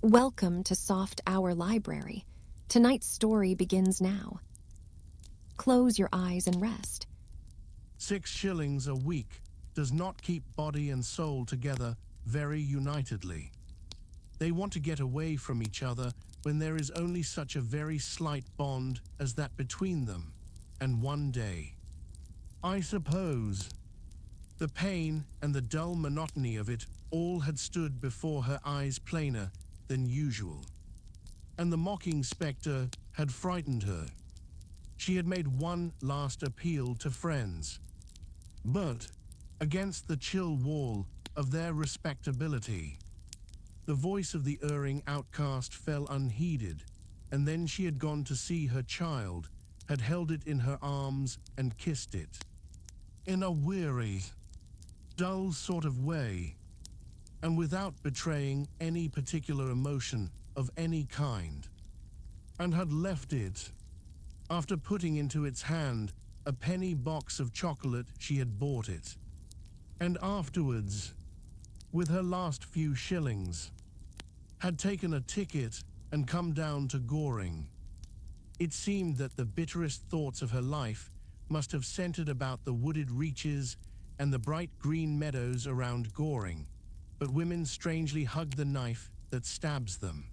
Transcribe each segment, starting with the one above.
Welcome to Soft Hour Library. Tonight's story begins now. Close your eyes and rest. 6 shillings a week does not keep body and soul together very unitedly. They want to get away from each other when there is only such a very slight bond as that between them, and one day. I suppose the pain and the dull monotony of it all had stood before her eyes plainer than usual, and the mocking spectre had frightened her. She had made one last appeal to friends, but against the chill wall of their respectability, the voice of the erring outcast fell unheeded, and then she had gone to see her child, had held it in her arms and kissed it, in a weary, dull sort of way, and without betraying any particular emotion of any kind, and had left it, after putting into its hand a penny box of chocolate she had bought it, and afterwards, with her last few shillings, had taken a ticket and come down to Goring. It seemed that the bitterest thoughts of her life must have centered about the wooded reaches and the bright green meadows around Goring, but women strangely hug the knife that stabs them.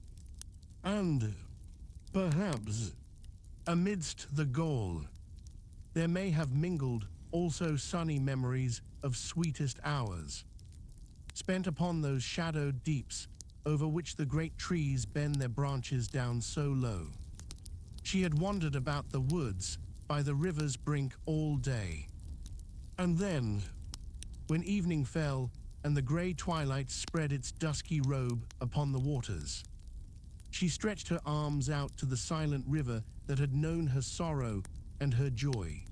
And, perhaps, amidst the gall, there may have mingled also sunny memories of sweetest hours, spent upon those shadowed deeps over which the great trees bend their branches down so low. She had wandered about the woods by the river's brink all day, and then, when evening fell and the grey twilight spread its dusky robe upon the waters, she stretched her arms out to the silent river that had known her sorrow and her joy,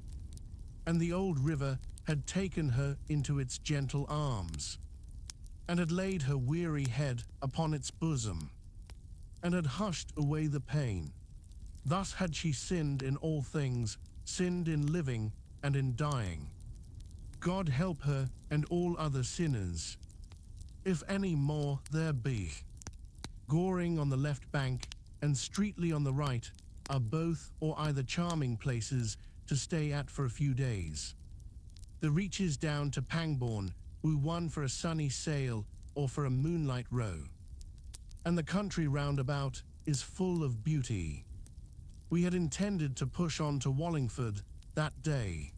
and the old river had taken her into its gentle arms, and had laid her weary head upon its bosom, and had hushed away the pain. Thus had she sinned in all things, sinned in living and in dying. God help her and all other sinners, if any more there be. Goring on the left bank and Streatley on the right are both or either charming places to stay at for a few days. The reaches down to Pangbourne were one for a sunny sail or for a moonlight row, and the country round about is full of beauty. We had intended to push on to Wallingford that day,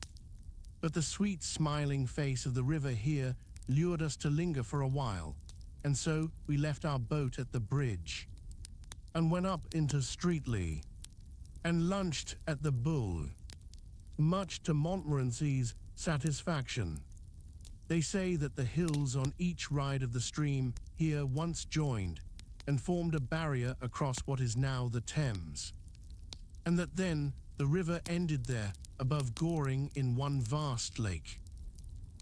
but the sweet smiling face of the river here lured us to linger for a while, and so we left our boat at the bridge, and went up into Streatley, and lunched at the Bull, much to Montmorency's satisfaction. They say that the hills on each side of the stream here once joined and formed a barrier across what is now the Thames, and that then the river ended there above Goring in one vast lake.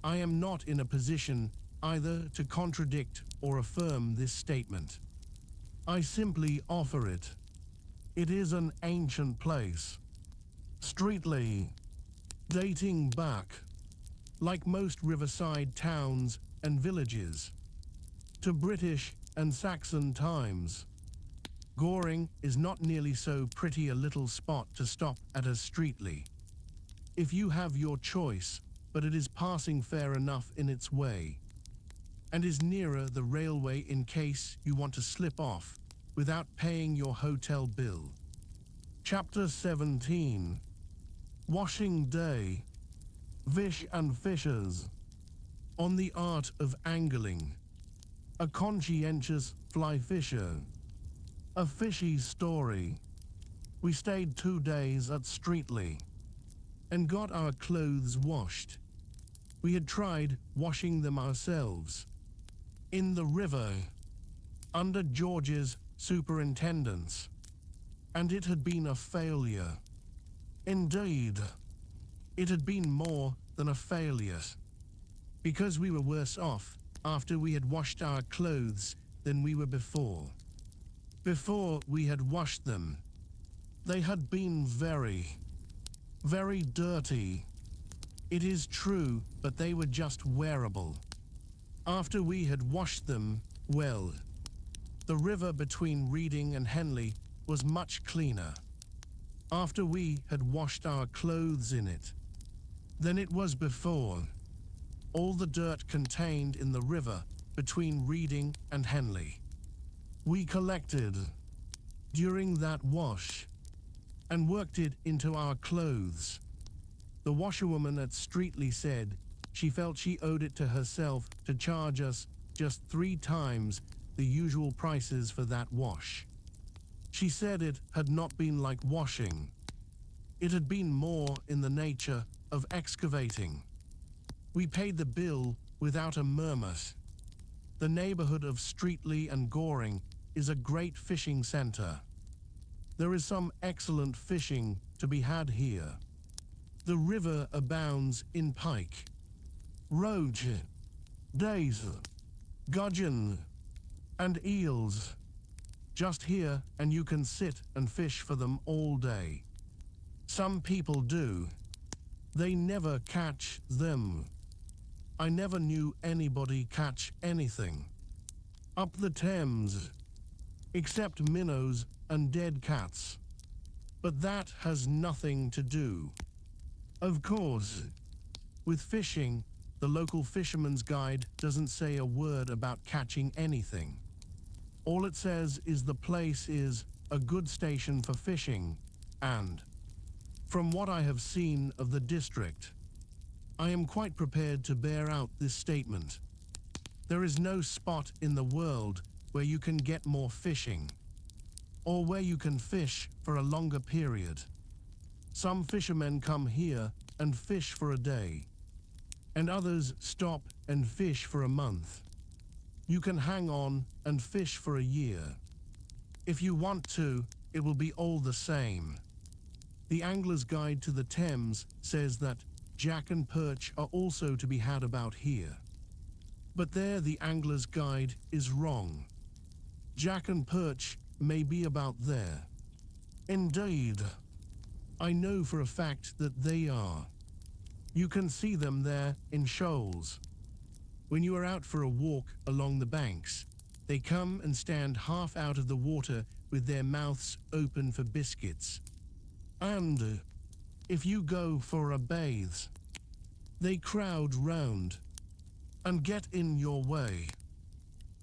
I am not in a position either to contradict or affirm this statement. I simply offer it. It is an ancient place, Streatley, dating back, like most riverside towns and villages, to British and Saxon times. Goring is not nearly so pretty a little spot to stop at as Streatley, if you have your choice, but it is passing fair enough in its way, and is nearer the railway in case you want to slip off without paying your hotel bill. Chapter 17. Washing Day. Fish and Fishers. On the art of angling. A conscientious fly fisher. A fishy story. We stayed 2 days at Streatley and got our clothes washed. We had tried washing them ourselves in the river under George's superintendence, and it had been a failure. Indeed, it had been more than a failure, because we were worse off after we had washed our clothes than we were before. Before we had washed them, they had been very dirty. It is true, but they were just wearable. After we had washed them, well, The river between Reading and Henley was much cleaner after we had washed our clothes in it than it was before. All the dirt contained in the river between Reading and Henley we collected during that wash and worked it into our clothes. The washerwoman at Streatley said she felt she owed it to herself to charge us just 3 times the usual prices for that wash. She said it had not been like washing. It had been more in the nature of excavating. We paid the bill without a murmur. The neighborhood of Streatley and Goring is a great fishing center. There is some excellent fishing to be had here. The river abounds in pike, roach, dace, gudgeon, and eels. Just here, and you can sit and fish for them all day. Some people do. They never catch them. I never knew anybody catch anything up the Thames, except minnows and dead cats. But that has nothing to do, of course, with fishing. The local fisherman's guide doesn't say a word about catching anything. All it says is the place is a good station for fishing, and from what I have seen of the district, I am quite prepared to bear out this statement. There is no spot in the world where you can get more fishing, or where you can fish for a longer period. Some fishermen come here and fish for a day, and others stop and fish for a month. You can hang on and fish for a year. If you want to, it will be all the same. The Angler's Guide to the Thames says that jack and perch are also to be had about here. But there the Angler's Guide is wrong. Jack and perch may be about there. Indeed, I know for a fact that they are. You can see them there in shoals. When you are out for a walk along the banks, they come and stand half out of the water with their mouths open for biscuits. And if you go for a bathe, they crowd round and get in your way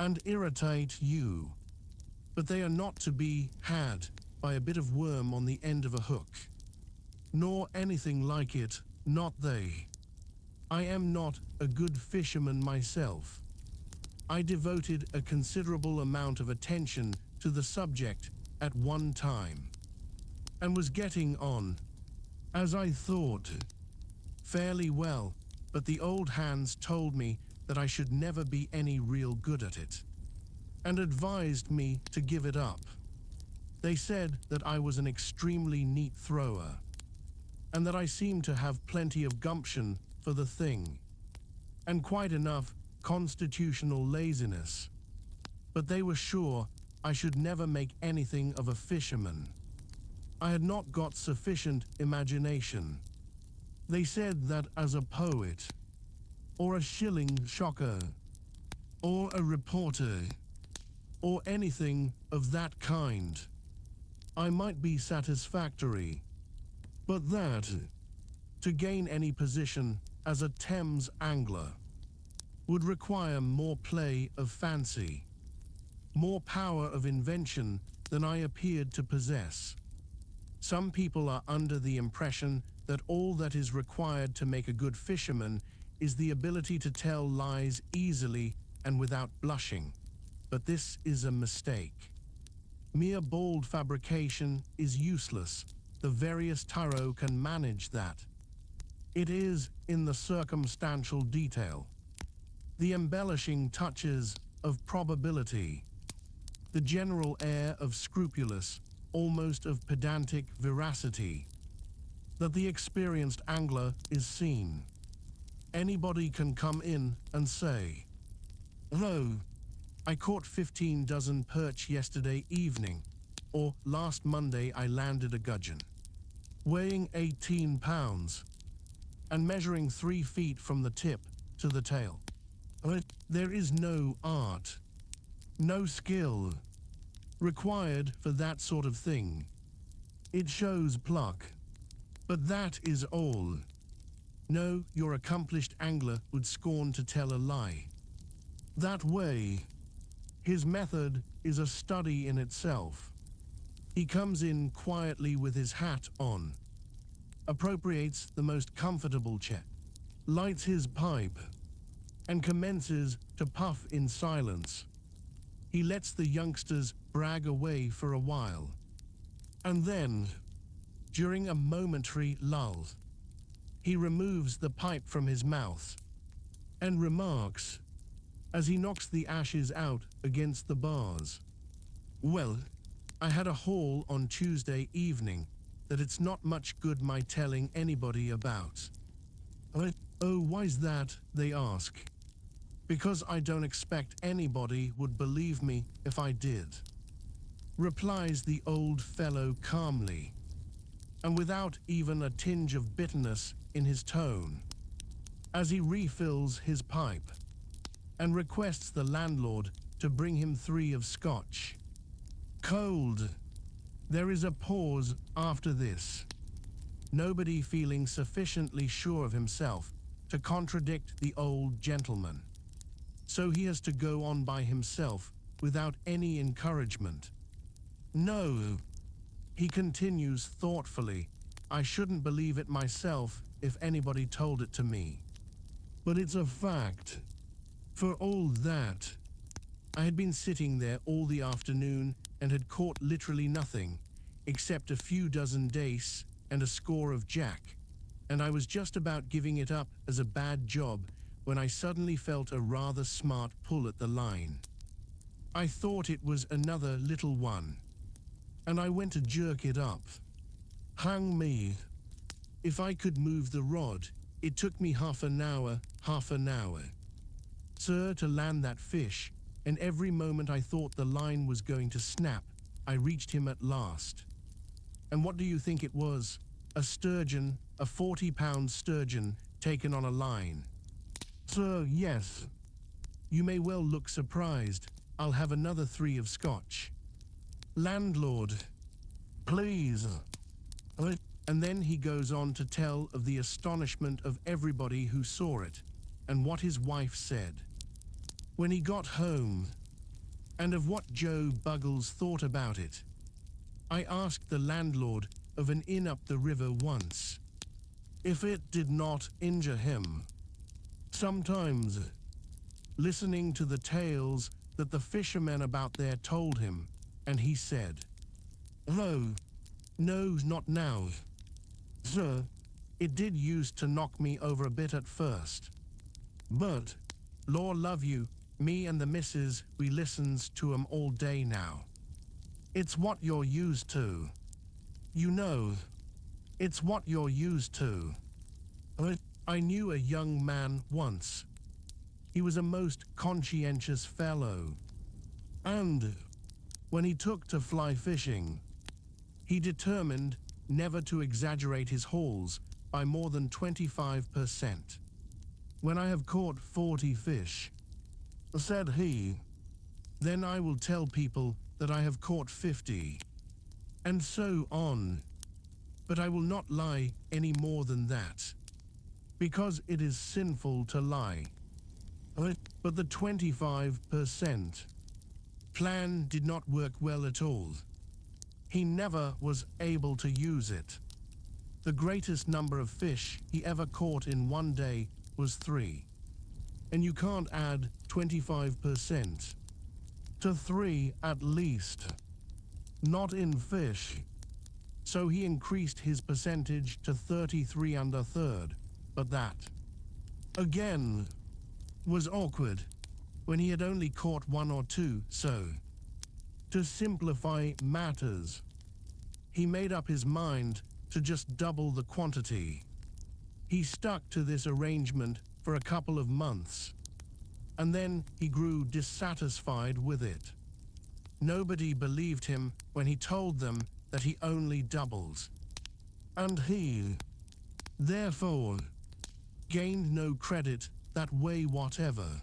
and irritate you. But they are not to be had by a bit of worm on the end of a hook, nor anything like it, not they. I am not a good fisherman myself. I devoted a considerable amount of attention to the subject at one time, and was getting on, as I thought, fairly well, but the old hands told me that I should never be any real good at it, and advised me to give it up. They said that I was an extremely neat thrower, and that I seemed to have plenty of gumption for the thing, and quite enough constitutional laziness. But they were sure I should never make anything of a fisherman. I had not got sufficient imagination. They said that as a poet, or a shilling shocker, or a reporter, or anything of that kind, I might be satisfactory, but that, to gain any position as a Thames angler, would require more play of fancy, more power of invention than I appeared to possess. Some people are under the impression that all that is required to make a good fisherman is the ability to tell lies easily and without blushing, but this is a mistake. Mere bald fabrication is useless. The veriest tyro can manage that. It is in the circumstantial detail, the embellishing touches of probability, the general air of scrupulous, almost of pedantic veracity, that the experienced angler is seen. Anybody can come in and say, "Oh, I caught 15 dozen perch yesterday evening," or "Last Monday I landed a gudgeon, weighing 18 pounds, and measuring 3 feet from the tip to the tail." But there is no art, no skill, required for that sort of thing. It shows pluck. But that is all. No, your accomplished angler would scorn to tell a lie. That way, his method is a study in itself. He comes in quietly with his hat on, appropriates the most comfortable chair, lights his pipe, and commences to puff in silence. He lets the youngsters brag away for a while. And then, during a momentary lull, he removes the pipe from his mouth and remarks, as he knocks the ashes out against the bars, "Well, I had a haul on Tuesday evening that it's not much good my telling anybody about." "Oh, why's that?" they ask. "Because I don't expect anybody would believe me if I did," replies the old fellow calmly, and without even a tinge of bitterness in his tone, as he refills his pipe and requests the landlord to bring him 3 of scotch. Cold. There is a pause after this, nobody feeling sufficiently sure of himself to contradict the old gentleman. So he has to go on by himself without any encouragement. "No," he continues thoughtfully, "I shouldn't believe it myself if anybody told it to me. But it's a fact. For all that, I had been sitting there all the afternoon and had caught literally nothing, except a few dozen dace and a score of jack, and I was just about giving it up as a bad job when I suddenly felt a rather smart pull at the line. I thought it was another little one, and I went to jerk it up. Hang me. If I could move the rod, it took me half an hour, sir, to land that fish, and every moment I thought the line was going to snap, I reached him at last. And what do you think it was? A sturgeon, a 40-pound sturgeon taken on a line. Sir, yes. You may well look surprised. I'll have another 3 of scotch. Landlord, please." And then he goes on to tell of the astonishment of everybody who saw it, and what his wife said when he got home, and of what Joe Buggles thought about it. I asked the landlord of an inn up the river once if it did not injure him sometimes, listening to the tales that the fishermen about there told him, and he said, "No, not now. Sir, it did use to knock me over a bit at first. But, Lord love you, me and the missus, we listens to 'em all day now. It's what you're used to. You know, it's what you're used to." I knew a young man once. He was a most conscientious fellow. And when he took to fly fishing, he determined never to exaggerate his hauls by more than 25%. "When I have caught 40 fish," said he, "then I will tell people that I have caught 50, and so on. But I will not lie any more than that, because it is sinful to lie." But the 25% plan did not work well at all. He never was able to use it. The greatest number of fish he ever caught in one day was 3. And you can't add 25% to 3 at least. Not in fish. So he increased his percentage to 33 1/3. But that, again, was awkward when he had only caught 1 or 2, so to simplify matters, he made up his mind to just double the quantity. He stuck to this arrangement for a couple of months, and then he grew dissatisfied with it. Nobody believed him when he told them that he only doubles, and he, therefore, gained no credit that way whatever,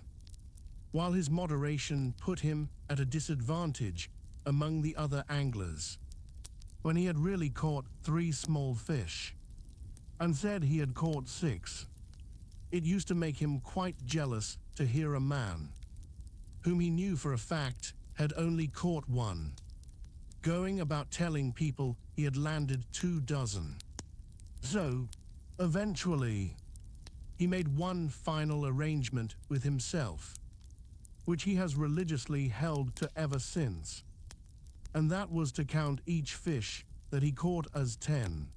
while his moderation put him at a disadvantage among the other anglers, when he had really caught 3 small fish, and said he had caught 6. It used to make him quite jealous to hear a man, whom he knew for a fact had only caught 1, going about telling people he had landed 2 dozen. So, eventually, he made one final arrangement with himself, which he has religiously held to ever since, and that was to count each fish that he caught as 10,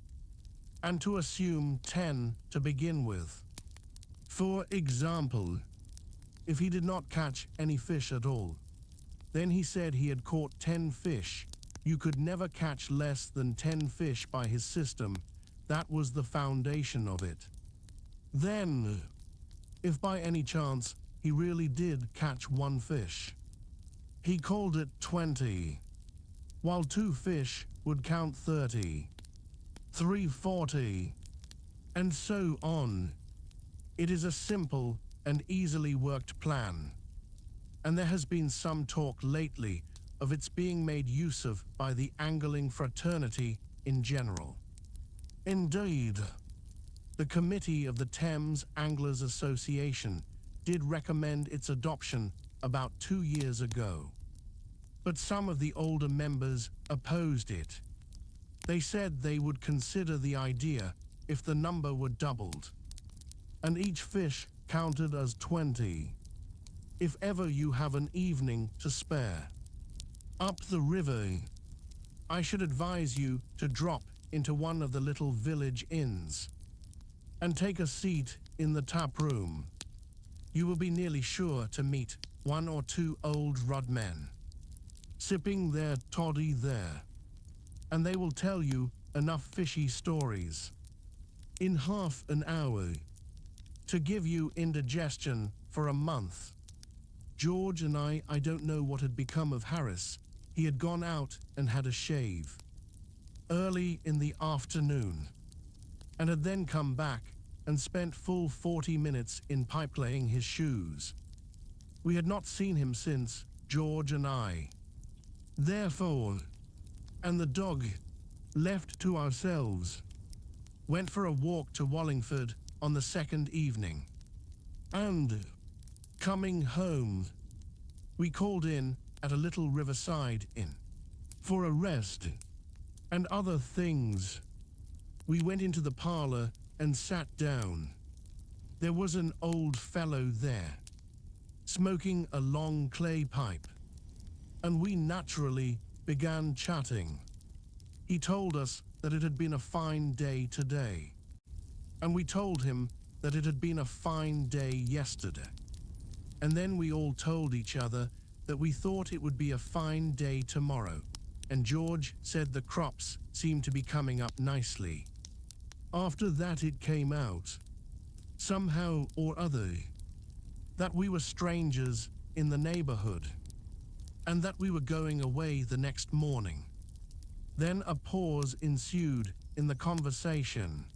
and to assume 10 to begin with. For example, if he did not catch any fish at all, then he said he had caught 10 fish. You could never catch less than 10 fish by his system. That was the foundation of it. Then, if by any chance he really did catch 1 fish, he called it 20, while 2 fish would count 30, 3 40, and so on. It is a simple and easily worked plan, and there has been some talk lately of its being made use of by the angling fraternity in general. Indeed, the committee of the Thames Anglers Association did recommend its adoption about 2 years ago, but some of the older members opposed it. They said they would consider the idea if the number were doubled, and each fish counted as 20. If ever you have an evening to spare, up the river, I should advise you to drop into one of the little village inns and take a seat in the tap room. You will be nearly sure to meet 1 or 2 old rodmen, sipping their toddy there, and they will tell you enough fishy stories in half an hour to give you indigestion for a month. George and I don't know what had become of Harris. He had gone out and had a shave early in the afternoon, and had then come back and spent full 40 minutes in pipelaying his shoes. We had not seen him since, George and I. Therefore, and the dog, left to ourselves, went for a walk to Wallingford on the 2nd evening. And, coming home, we called in at a little riverside inn for a rest and other things. We went into the parlor and sat down. There was an old fellow there, smoking a long clay pipe, and we naturally began chatting. He told us that it had been a fine day today, and we told him that it had been a fine day yesterday. And then we all told each other that we thought it would be a fine day tomorrow, and George said the crops seemed to be coming up nicely. After that it came out, somehow or other, that we were strangers in the neighborhood, and that we were going away the next morning. Then a pause ensued in the conversation,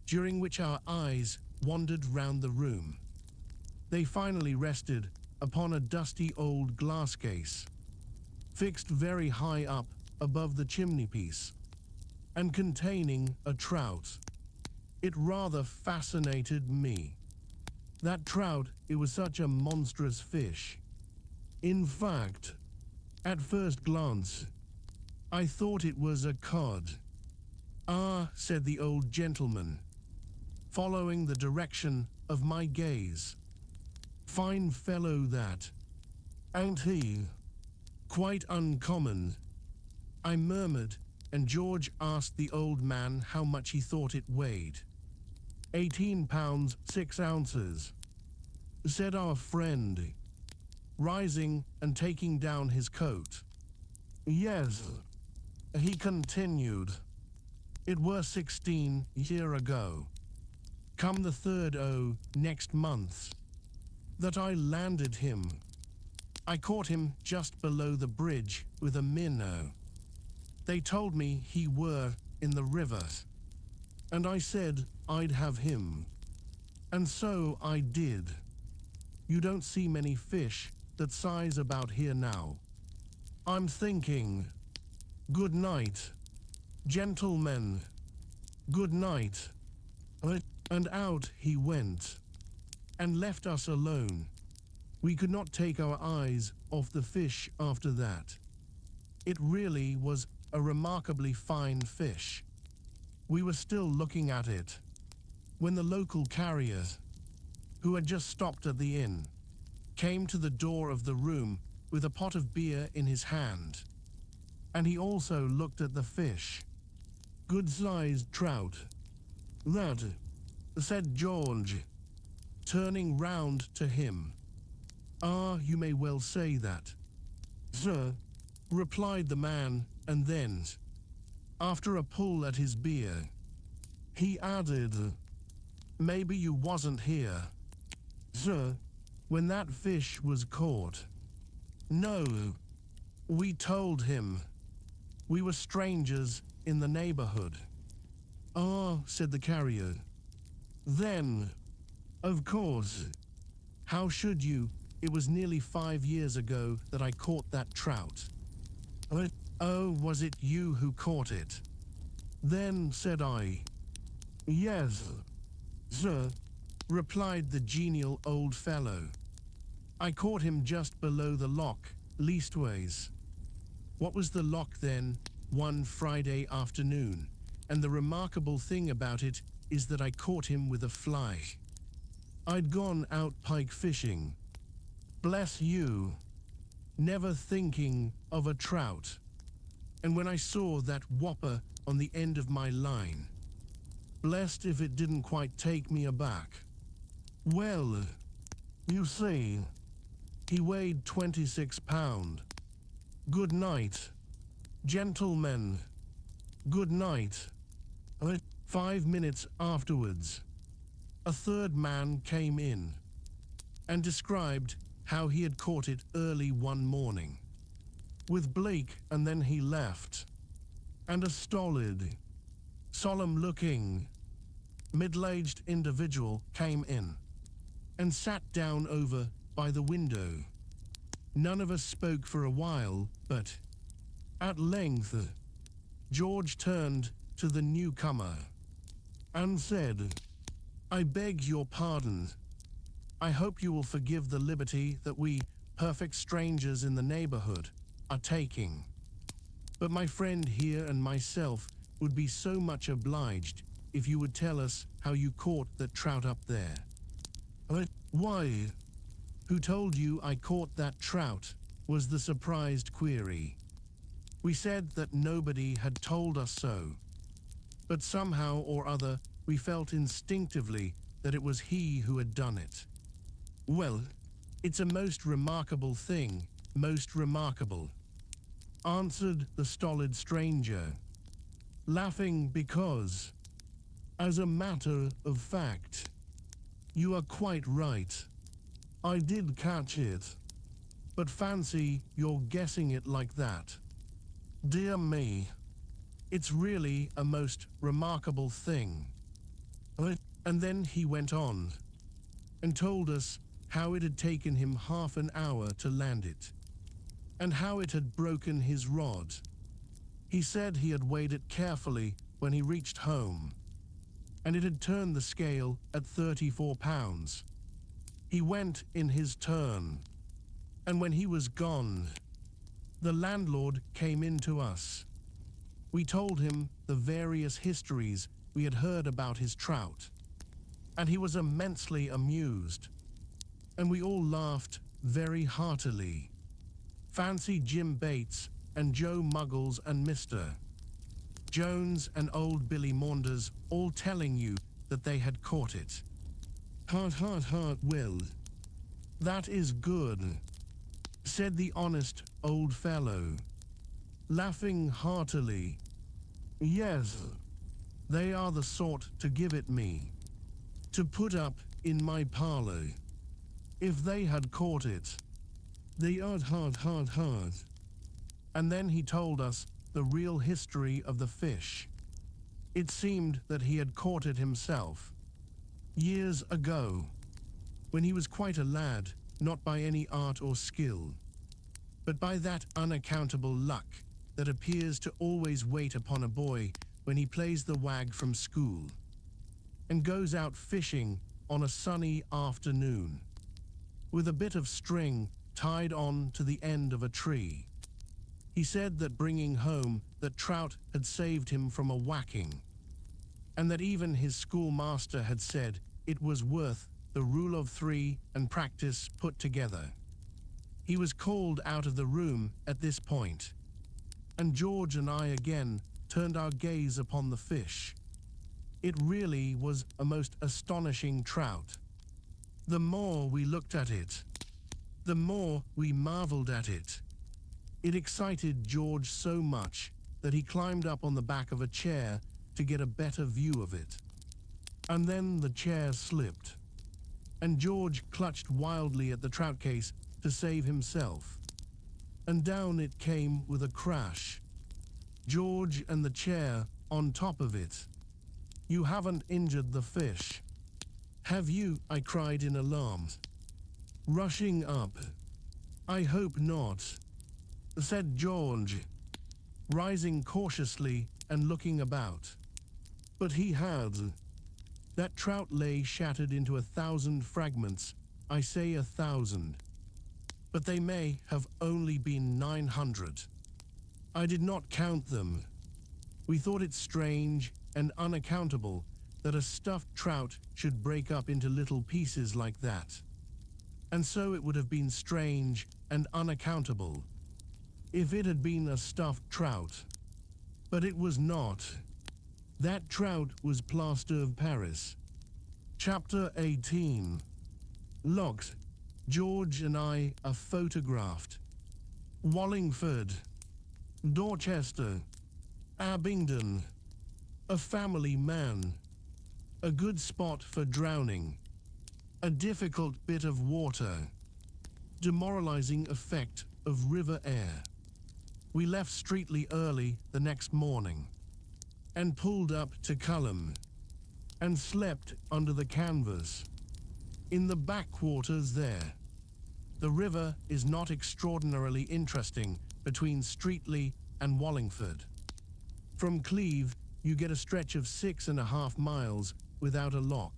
during which our eyes wandered round the room. They finally rested upon a dusty old glass case, fixed very high up above the chimney-piece, and containing a trout. It rather fascinated me. That trout, it was such a monstrous fish. In fact, at first glance, I thought it was a cod. Ah, said the old gentleman, following the direction of my gaze. Fine fellow that, ain't he? Quite uncommon. I murmured, and George asked the old man how much he thought it weighed. 18 pounds 6 ounces, said our friend, rising and taking down his coat. Yes, he continued, it were 16 year ago, come the 3rd o' next month, that I landed him. I caught him just below the bridge with a minnow. They told me he were in the river, and I said I'd have him. And so I did. You don't see many fish that size about here now. I'm thinking, good night, gentlemen, good night. And out he went, and left us alone. We could not take our eyes off the fish after that. It really was a remarkably fine fish. We were still looking at it when the local carrier, who had just stopped at the inn, came to the door of the room with a pot of beer in his hand. And he also looked at the fish. Good-sized trout. That, said George, turning round to him. Ah, you may well say that, sir, replied the man, and then, after a pull at his beer, he added, maybe you wasn't here, sir, when that fish was caught. No, we told him. We were strangers in the neighborhood. Ah, said the carrier. Then, of course, how should you? It was nearly 5 years ago that I caught that trout. Oh, was it you who caught it? Then, said I. Yes, sir, replied the genial old fellow. I caught him just below the lock, leastways. What was the lock then, one Friday afternoon? And the remarkable thing about it is that I caught him with a fly. I'd gone out pike fishing. Bless you, never thinking of a trout. And when I saw that whopper on the end of my line, blessed if it didn't quite take me aback. Well, you see, he weighed 26 pounds. Good night, gentlemen. Good night. 5 minutes afterwards, a third man came in and described how he had caught it early one morning with Blake, and then he left. And a stolid, solemn-looking, middle-aged individual came in and sat down over by the window. None of us spoke for a while, but at length George turned to the newcomer and said, I beg your pardon. I hope you will forgive the liberty that we, perfect strangers in the neighborhood, are taking. But my friend here and myself would be so much obliged if you would tell us how you caught that trout up there. Why, who told you I caught that trout? Was the surprised query. We said that nobody had told us so, but somehow or other we felt instinctively that it was he who had done it. Well, it's a most remarkable thing, most remarkable, answered the stolid stranger, laughing because, as a matter of fact, you are quite right. I did catch it, but fancy you're guessing it like that. Dear me, it's really a most remarkable thing. And then he went on and told us how it had taken him half an hour to land it, and how it had broken his rod. He said he had weighed it carefully when he reached home, and it had turned the scale at 34 pounds. He went in his turn, and when he was gone, the landlord came in to us. We told him the various histories we had heard about his trout, and he was immensely amused, and we all laughed very heartily. Fancy Jim Bates and Joe Muggles and Mr. Jones and old Billy Maunders all telling you that they had caught it. Heart, Will. That is good, said the honest old fellow, laughing heartily. Yes, they are the sort to give it me, to put up in my parlor. If they had caught it, they are hard. And then he told us the real history of the fish. It seemed that he had caught it himself, years ago, when he was quite a lad, not by any art or skill, but by that unaccountable luck that appears to always wait upon a boy when he plays the wag from school and goes out fishing on a sunny afternoon with a bit of string tied on to the end of a tree. He said that bringing home that trout had saved him from a whacking, and that even his schoolmaster had said it was worth the rule of 3 and practice put together. He was called out of the room at this point, and George and I again turned our gaze upon the fish. It really was a most astonishing trout. The more we looked at it, the more we marveled at it. It excited George so much that he climbed up on the back of a chair to get a better view of it. And then the chair slipped, and George clutched wildly at the trout case to save himself. And down it came with a crash. George and the chair on top of it. "You haven't injured the fish, have you?" I cried in alarm, rushing up. "I hope not," said George, rising cautiously and looking about. But he had. That trout lay shattered into 1,000 fragments. I say 1,000. But they may have only been 900. I did not count them. We thought it strange and unaccountable that a stuffed trout should break up into little pieces like that. And so it would have been strange and unaccountable if it had been a stuffed trout. But it was not. That trout was plaster of Paris. Chapter 18. Locked. George and I are photographed. Wallingford, Dorchester, Abingdon. A family man. A good spot for drowning. A difficult bit of water. Demoralizing effect of river air. We left Streatley early the next morning and pulled up to Culham and slept under the canvas in the backwaters there. The river is not extraordinarily interesting between Streatley and Wallingford. From Cleve, you get a stretch of 6.5 miles without a lock.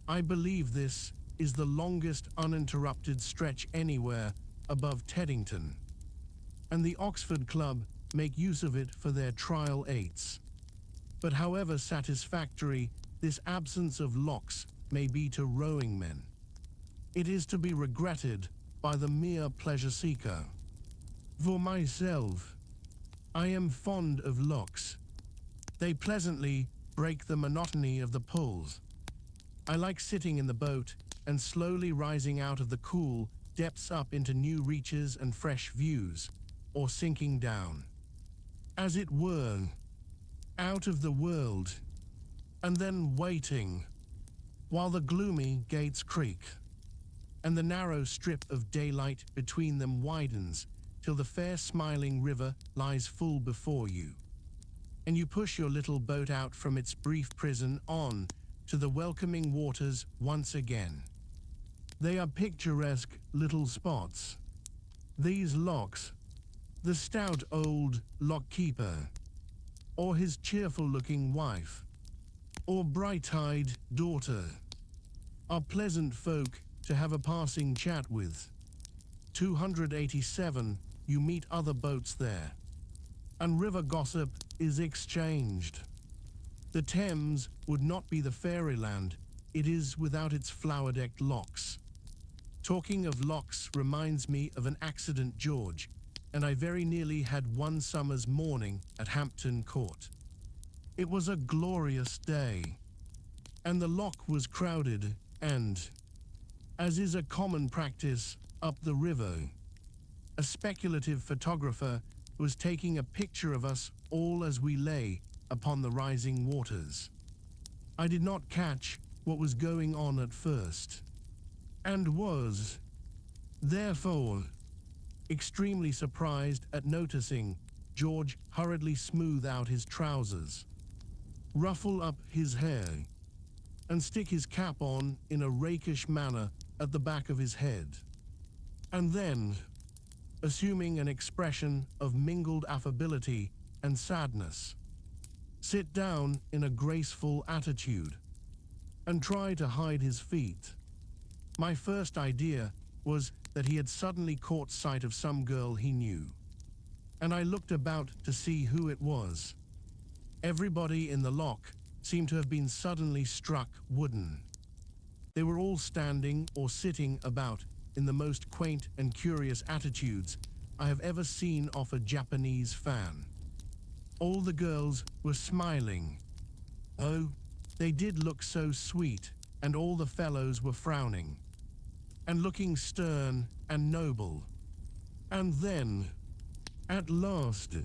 I believe this is the longest uninterrupted stretch anywhere above Teddington, and the Oxford Club make use of it for their trial 8s. But however satisfactory this absence of locks may be to rowing men, it is to be regretted by the mere pleasure seeker. For myself, I am fond of locks. They pleasantly break the monotony of the pulls. I like sitting in the boat and slowly rising out of the cool depths up into new reaches and fresh views, or sinking down, as it were, out of the world, and then waiting while the gloomy gates creak and the narrow strip of daylight between them widens till the fair smiling river lies full before you, and you push your little boat out from its brief prison on to the welcoming waters once again. They are picturesque little spots, these locks. The stout old lock-keeper, or his cheerful-looking wife, or bright-eyed daughter, are pleasant folk to have a passing chat with. 287, you meet other boats there, and river gossip is exchanged. The Thames would not be the fairyland it is without its flower-decked locks. Talking of locks reminds me of an accident, George, and I very nearly had one summer's morning at Hampton Court. It was a glorious day, and the lock was crowded and, as is a common practice up the river, a speculative photographer was taking a picture of us all as we lay upon the rising waters. I did not catch what was going on at first, and was, therefore, extremely surprised at noticing George hurriedly smooth out his trousers, ruffle up his hair, and stick his cap on in a rakish manner at the back of his head. And then, assuming an expression of mingled affability and sadness. Sit down in a graceful attitude and try to hide his feet. My first idea was that he had suddenly caught sight of some girl he knew, and I looked about to see who it was. Everybody in the lock seemed to have been suddenly struck wooden. They were all standing or sitting about in the most quaint and curious attitudes I have ever seen off a Japanese fan. All the girls were smiling. Oh, they did look so sweet, and all the fellows were frowning and looking stern and noble. And then, at last,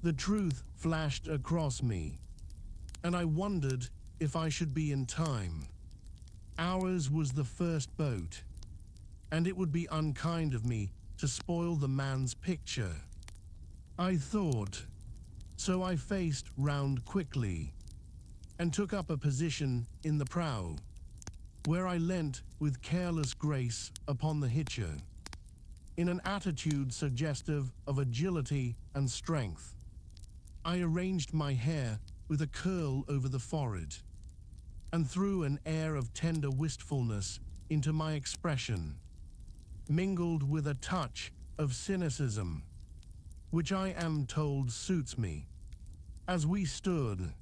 the truth flashed across me, and I wondered if I should be in time. Ours was the first boat, and it would be unkind of me to spoil the man's picture, I thought. So I faced round quickly and took up a position in the prow, where I leant with careless grace upon the hitcher, in an attitude suggestive of agility and strength. I arranged my hair with a curl over the forehead and threw an air of tender wistfulness into my expression, mingled with a touch of cynicism, which I am told suits me. As we stood,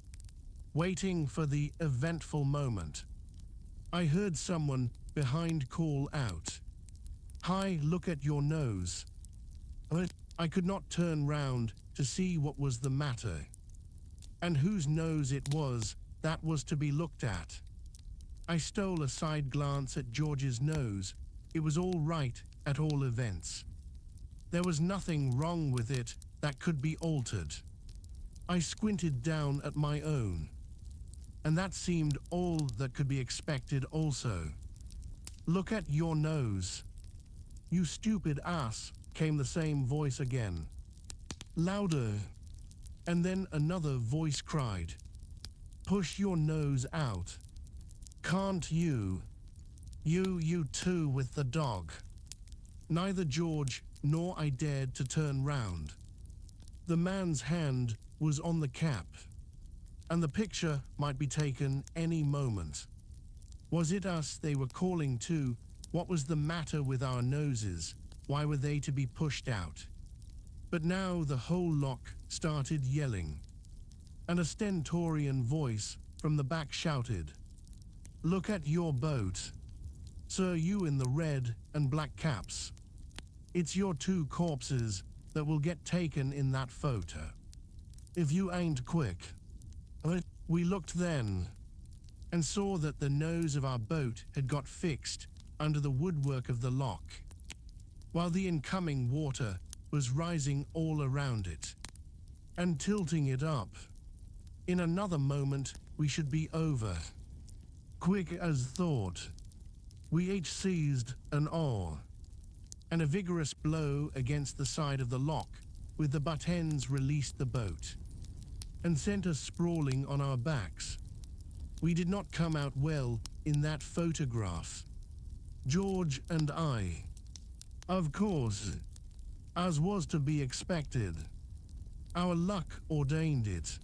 waiting for the eventful moment, I heard someone behind call out, "Hi, look at your nose." But I could not turn round to see what was the matter, and whose nose it was that was to be looked at. I stole a side glance at George's nose. It was all right at all events. There was nothing wrong with it that could be altered. I squinted down at my own, and that seemed all that could be expected also. "Look at your nose, you stupid ass," came the same voice again, louder, and then another voice cried, "Push your nose out. Can't you? You too with the dog." Neither George nor I dared to turn round. The man's hand was on the cap, and the picture might be taken any moment. Was it us they were calling to? What was the matter with our noses? Why were they to be pushed out? But now the whole lock started yelling, and a stentorian voice from the back shouted, "Look at your boat. Sir, you in the red and black caps. It's your two corpses that will get taken in that photo, if you ain't quick." We looked then, and saw that the nose of our boat had got fixed under the woodwork of the lock, while the incoming water was rising all around it, and tilting it up. In another moment we should be over. Quick as thought, we each seized an oar, and a vigorous blow against the side of the lock with the butt ends released the boat, and sent us sprawling on our backs. We did not come out well in that photograph, George and I. Of course, as was to be expected, our luck ordained it,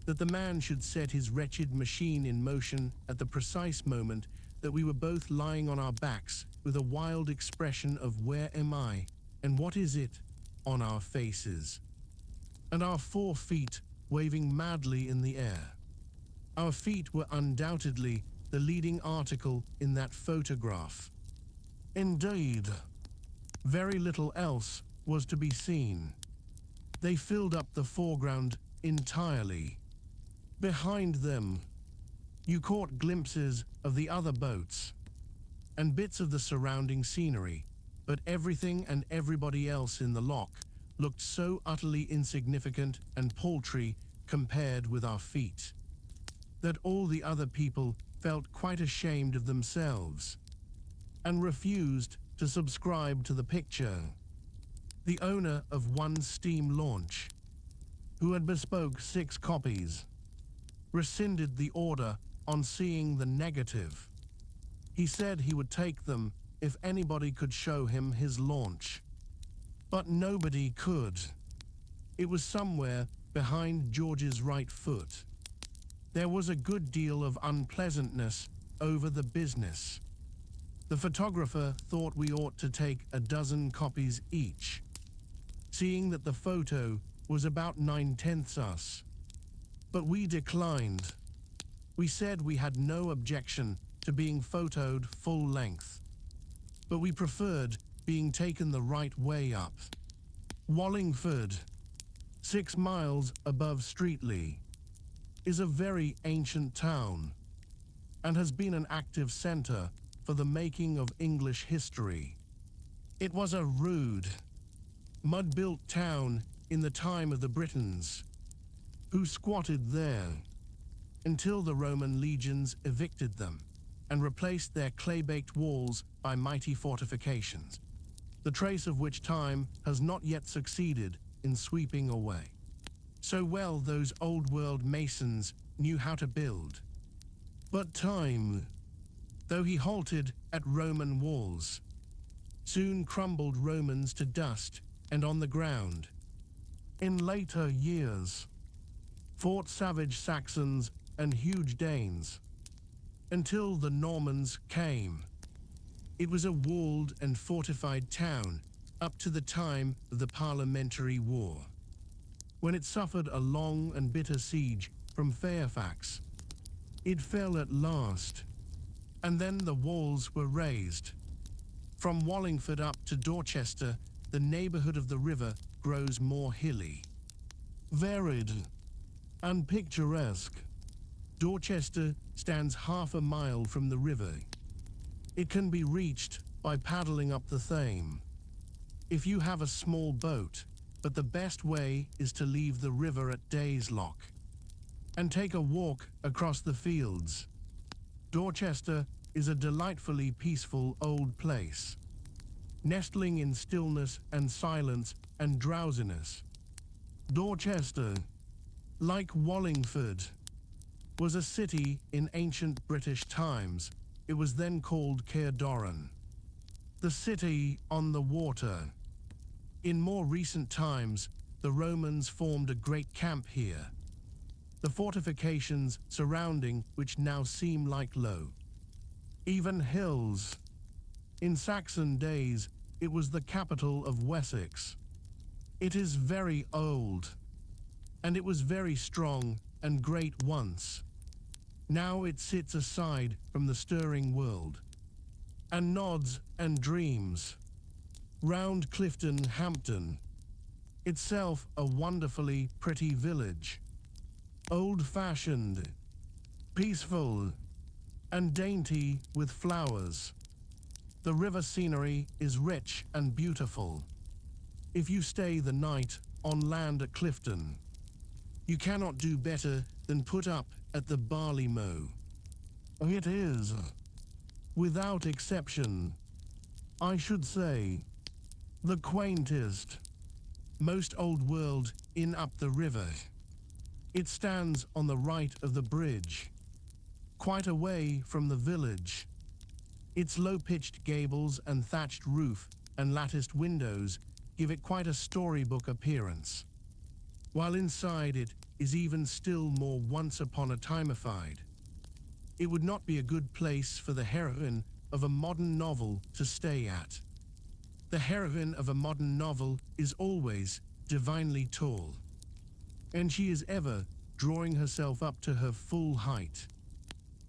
that the man should set his wretched machine in motion at the precise moment that we were both lying on our backs with a wild expression of "Where am I, and what is it?" on our faces, and our 4 feet waving madly in the air. Our feet were undoubtedly the leading article in that photograph. Indeed, very little else was to be seen. They filled up the foreground entirely. Behind them, you caught glimpses of the other boats and bits of the surrounding scenery, but everything and everybody else in the lock looked so utterly insignificant and paltry compared with our feet, that all the other people felt quite ashamed of themselves and refused to subscribe to the picture. The owner of one steam launch, who had bespoke 6 copies, rescinded the order on seeing the negative. He said he would take them if anybody could show him his launch. But nobody could. It was somewhere behind George's right foot. There was a good deal of unpleasantness over the business. The photographer thought we ought to take a dozen copies each, seeing that the photo was about 9/10 us. But we declined. We said we had no objection to being photoed full length, but we preferred being taken the right way up. Wallingford, 6 miles above Streatley, is a very ancient town and has been an active centre for the making of English history. It was a rude, mud-built town in the time of the Britons, who squatted there until the Roman legions evicted them and replaced their clay-baked walls by mighty fortifications, the trace of which time has not yet succeeded in sweeping away. So well those old-world masons knew how to build. But time, though he halted at Roman walls, soon crumbled Romans to dust and on the ground. In later years, fought savage Saxons and huge Danes, until the Normans came. It was a walled and fortified town up to the time of the Parliamentary War, when it suffered a long and bitter siege from Fairfax. It fell at last, and then the walls were raised. From Wallingford up to Dorchester, the neighbourhood of the river grows more hilly, varied, and picturesque. Dorchester stands half a mile from the river. It can be reached by paddling up the Thames, if you have a small boat, but the best way is to leave the river at Dayslock and take a walk across the fields. Dorchester is a delightfully peaceful old place, nestling in stillness and silence and drowsiness. Dorchester, like Wallingford, was a city in ancient British times. It was then called Caerdoran, the city on the water. In more recent times, the Romans formed a great camp here, the fortifications surrounding which now seem like low, even hills. In Saxon days, it was the capital of Wessex. It is very old, and it was very strong and great once. Now it sits aside from the stirring world, and nods and dreams. Round Clifton Hampton, itself a wonderfully pretty village, old-fashioned, peaceful, and dainty with flowers. The river scenery is rich and beautiful. If you stay the night on land at Clifton, you cannot do better than put up at the barley mow. It is, without exception, I should say, the quaintest, most old world inn up the river. It stands on the right of the bridge, quite away from the village. Its low-pitched gables and thatched roof and latticed windows give it quite a storybook appearance, while inside it is even still more once-upon-a-timeified. It would not be a good place for the heroine of a modern novel to stay at. The heroine of a modern novel is always divinely tall, and she is ever drawing herself up to her full height.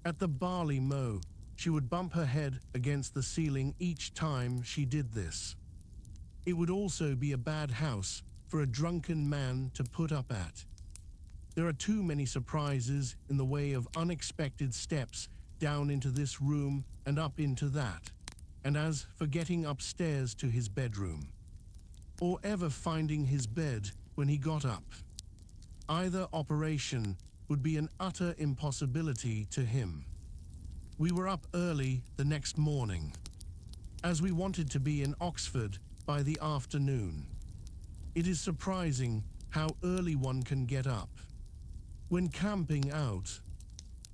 At the barley mow, she would bump her head against the ceiling each time she did this. It would also be a bad house for a drunken man to put up at. There are too many surprises in the way of unexpected steps down into this room and up into that, and as for getting upstairs to his bedroom, or ever finding his bed when he got up, either operation would be an utter impossibility to him. We were up early the next morning, as we wanted to be in Oxford by the afternoon. It is surprising how early one can get up. When camping out,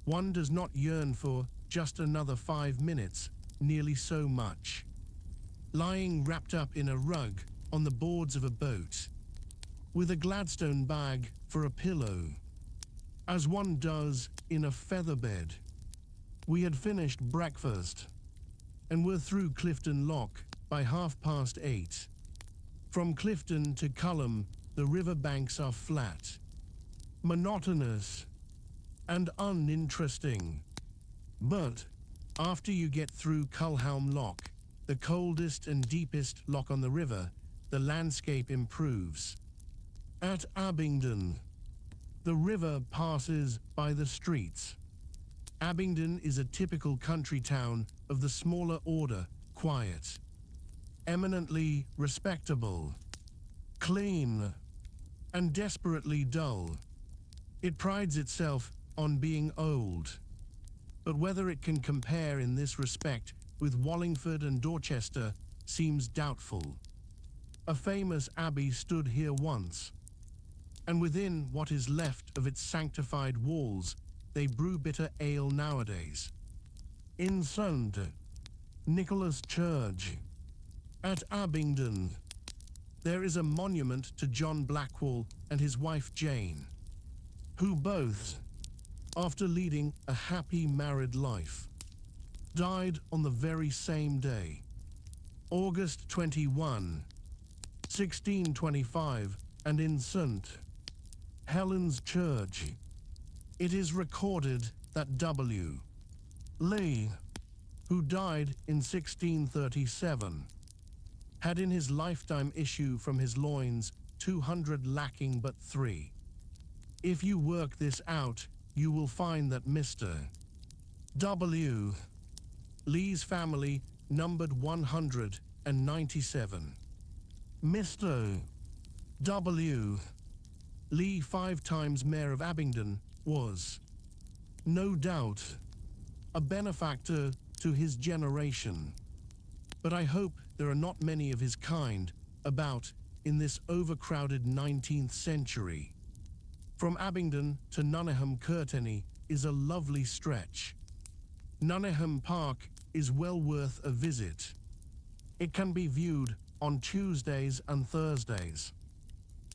one does not yearn for just another 5 minutes nearly so much. Lying wrapped up in a rug on the boards of a boat, with a Gladstone bag for a pillow, as one does in a featherbed. We had finished breakfast and were through Clifton Lock by 8:30. From Clifton to Culham, the river banks are flat, monotonous, and uninteresting. But after you get through Culham Lock, the coldest and deepest lock on the river, the landscape improves. At Abingdon, the river passes by the streets. Abingdon is a typical country town of the smaller order, quiet, eminently respectable, clean, and desperately dull. It prides itself on being old, but whether it can compare in this respect with Wallingford and Dorchester seems doubtful. A famous abbey stood here once, and within what is left of its sanctified walls, they brew bitter ale nowadays. In St. Nicholas Church, at Abingdon, there is a monument to John Blackwall and his wife Jane, who both, after leading a happy married life, died on the very same day, August 21, 1625, and in St. Helen's Church, it is recorded that W. Lee, who died in 1637, had in his lifetime issue from his loins 200 lacking but 3. If you work this out, you will find that Mr. W. Lee's family numbered 197. Mr. W. Lee, 5 times Mayor of Abingdon, was, no doubt, a benefactor to his generation. But I hope there are not many of his kind about in this overcrowded 19th century. From Abingdon to Nuneham Courtenay is a lovely stretch. Nuneham Park is well worth a visit. It can be viewed on Tuesdays and Thursdays.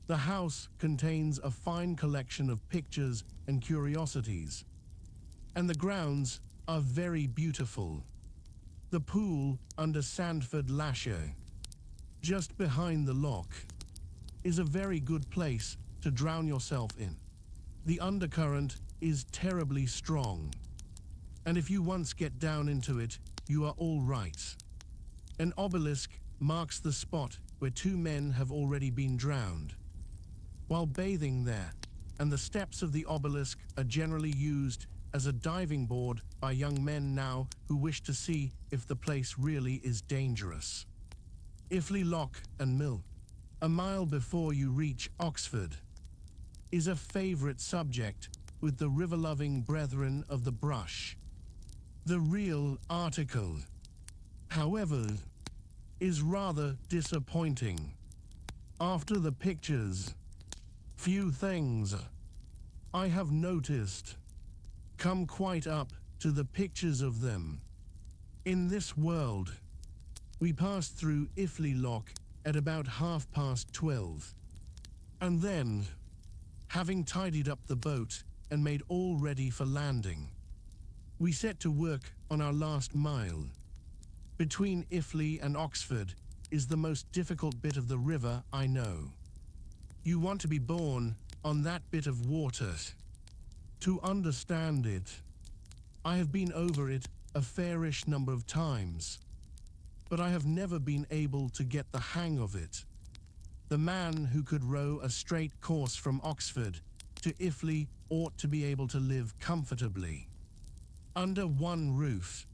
The house contains a fine collection of pictures and curiosities, and the grounds are very beautiful. The pool under Sandford Lasher, just behind the lock, is a very good place to drown yourself in. The undercurrent is terribly strong, and if you once get down into it, you are all right. An obelisk marks the spot where 2 men have already been drowned while bathing there, and the steps of the obelisk are generally used as a diving board by young men now who wish to see if the place really is dangerous. Iffley Lock and Mill, a mile before you reach Oxford, is a favourite subject with the river-loving brethren of the brush. The real article, however, is rather disappointing. After the pictures, few things, I have noticed, come quite up to the pictures of them. In this world, we passed through Iffley Lock at about 12:30, and then, having tidied up the boat and made all ready for landing, we set to work on our last mile. Between Iffley and Oxford is the most difficult bit of the river I know. You want to be born on that bit of water to understand it. I have been over it a fairish number of times, but I have never been able to get the hang of it. The man who could row a straight course from Oxford to Iffley ought to be able to live comfortably under one roof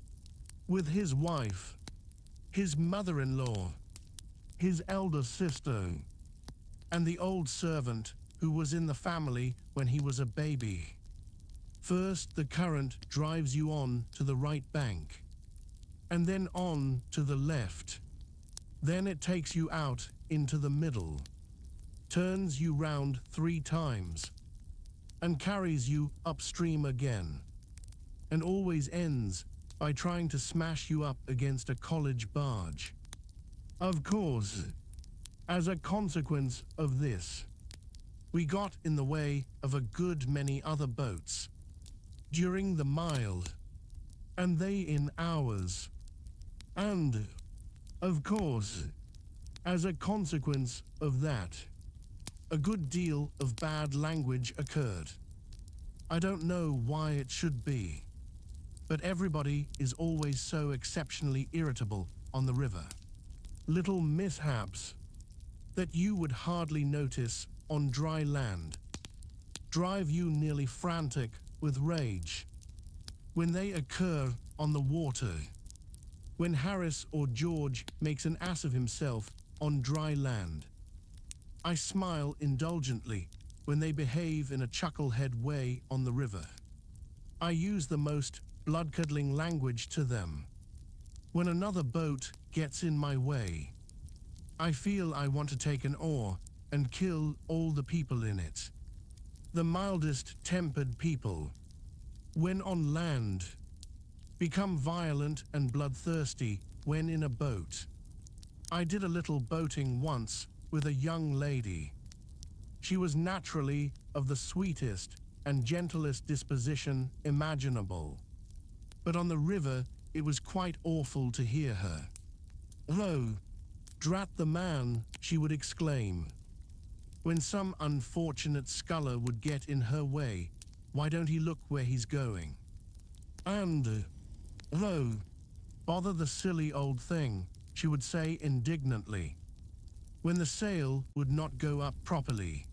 with his wife, his mother-in-law, his elder sister, and the old servant who was in the family when he was a baby. First, the current drives you on to the right bank, and then on to the left. Then it takes you out into the middle, turns you round 3 times, and carries you upstream again, and always ends by trying to smash you up against a college barge. Of course, As a consequence of this, we got in the way of a good many other boats during the mile, and they in ours. And, of course, as a consequence of that, a good deal of bad language occurred. I don't know why it should be, but everybody is always so exceptionally irritable on the river. Little mishaps that you would hardly notice on dry land drive you nearly frantic with rage when they occur on the water. When Harris or George makes an ass of himself on dry land, I smile indulgently when they behave in a chucklehead way on the river. I use the most blood-curdling language to them. When another boat gets in my way, I feel I want to take an oar and kill all the people in it. The mildest-tempered people, when on land, become violent and bloodthirsty when in a boat. I did a little boating once with a young lady. She was naturally of the sweetest and gentlest disposition imaginable, but on the river it was quite awful to hear her. "Though, drat the man," she would exclaim. When some unfortunate sculler would get in her way, why don't he look where he's going? And, though, bother the silly old thing, she would say indignantly, when the sail would not go up properly,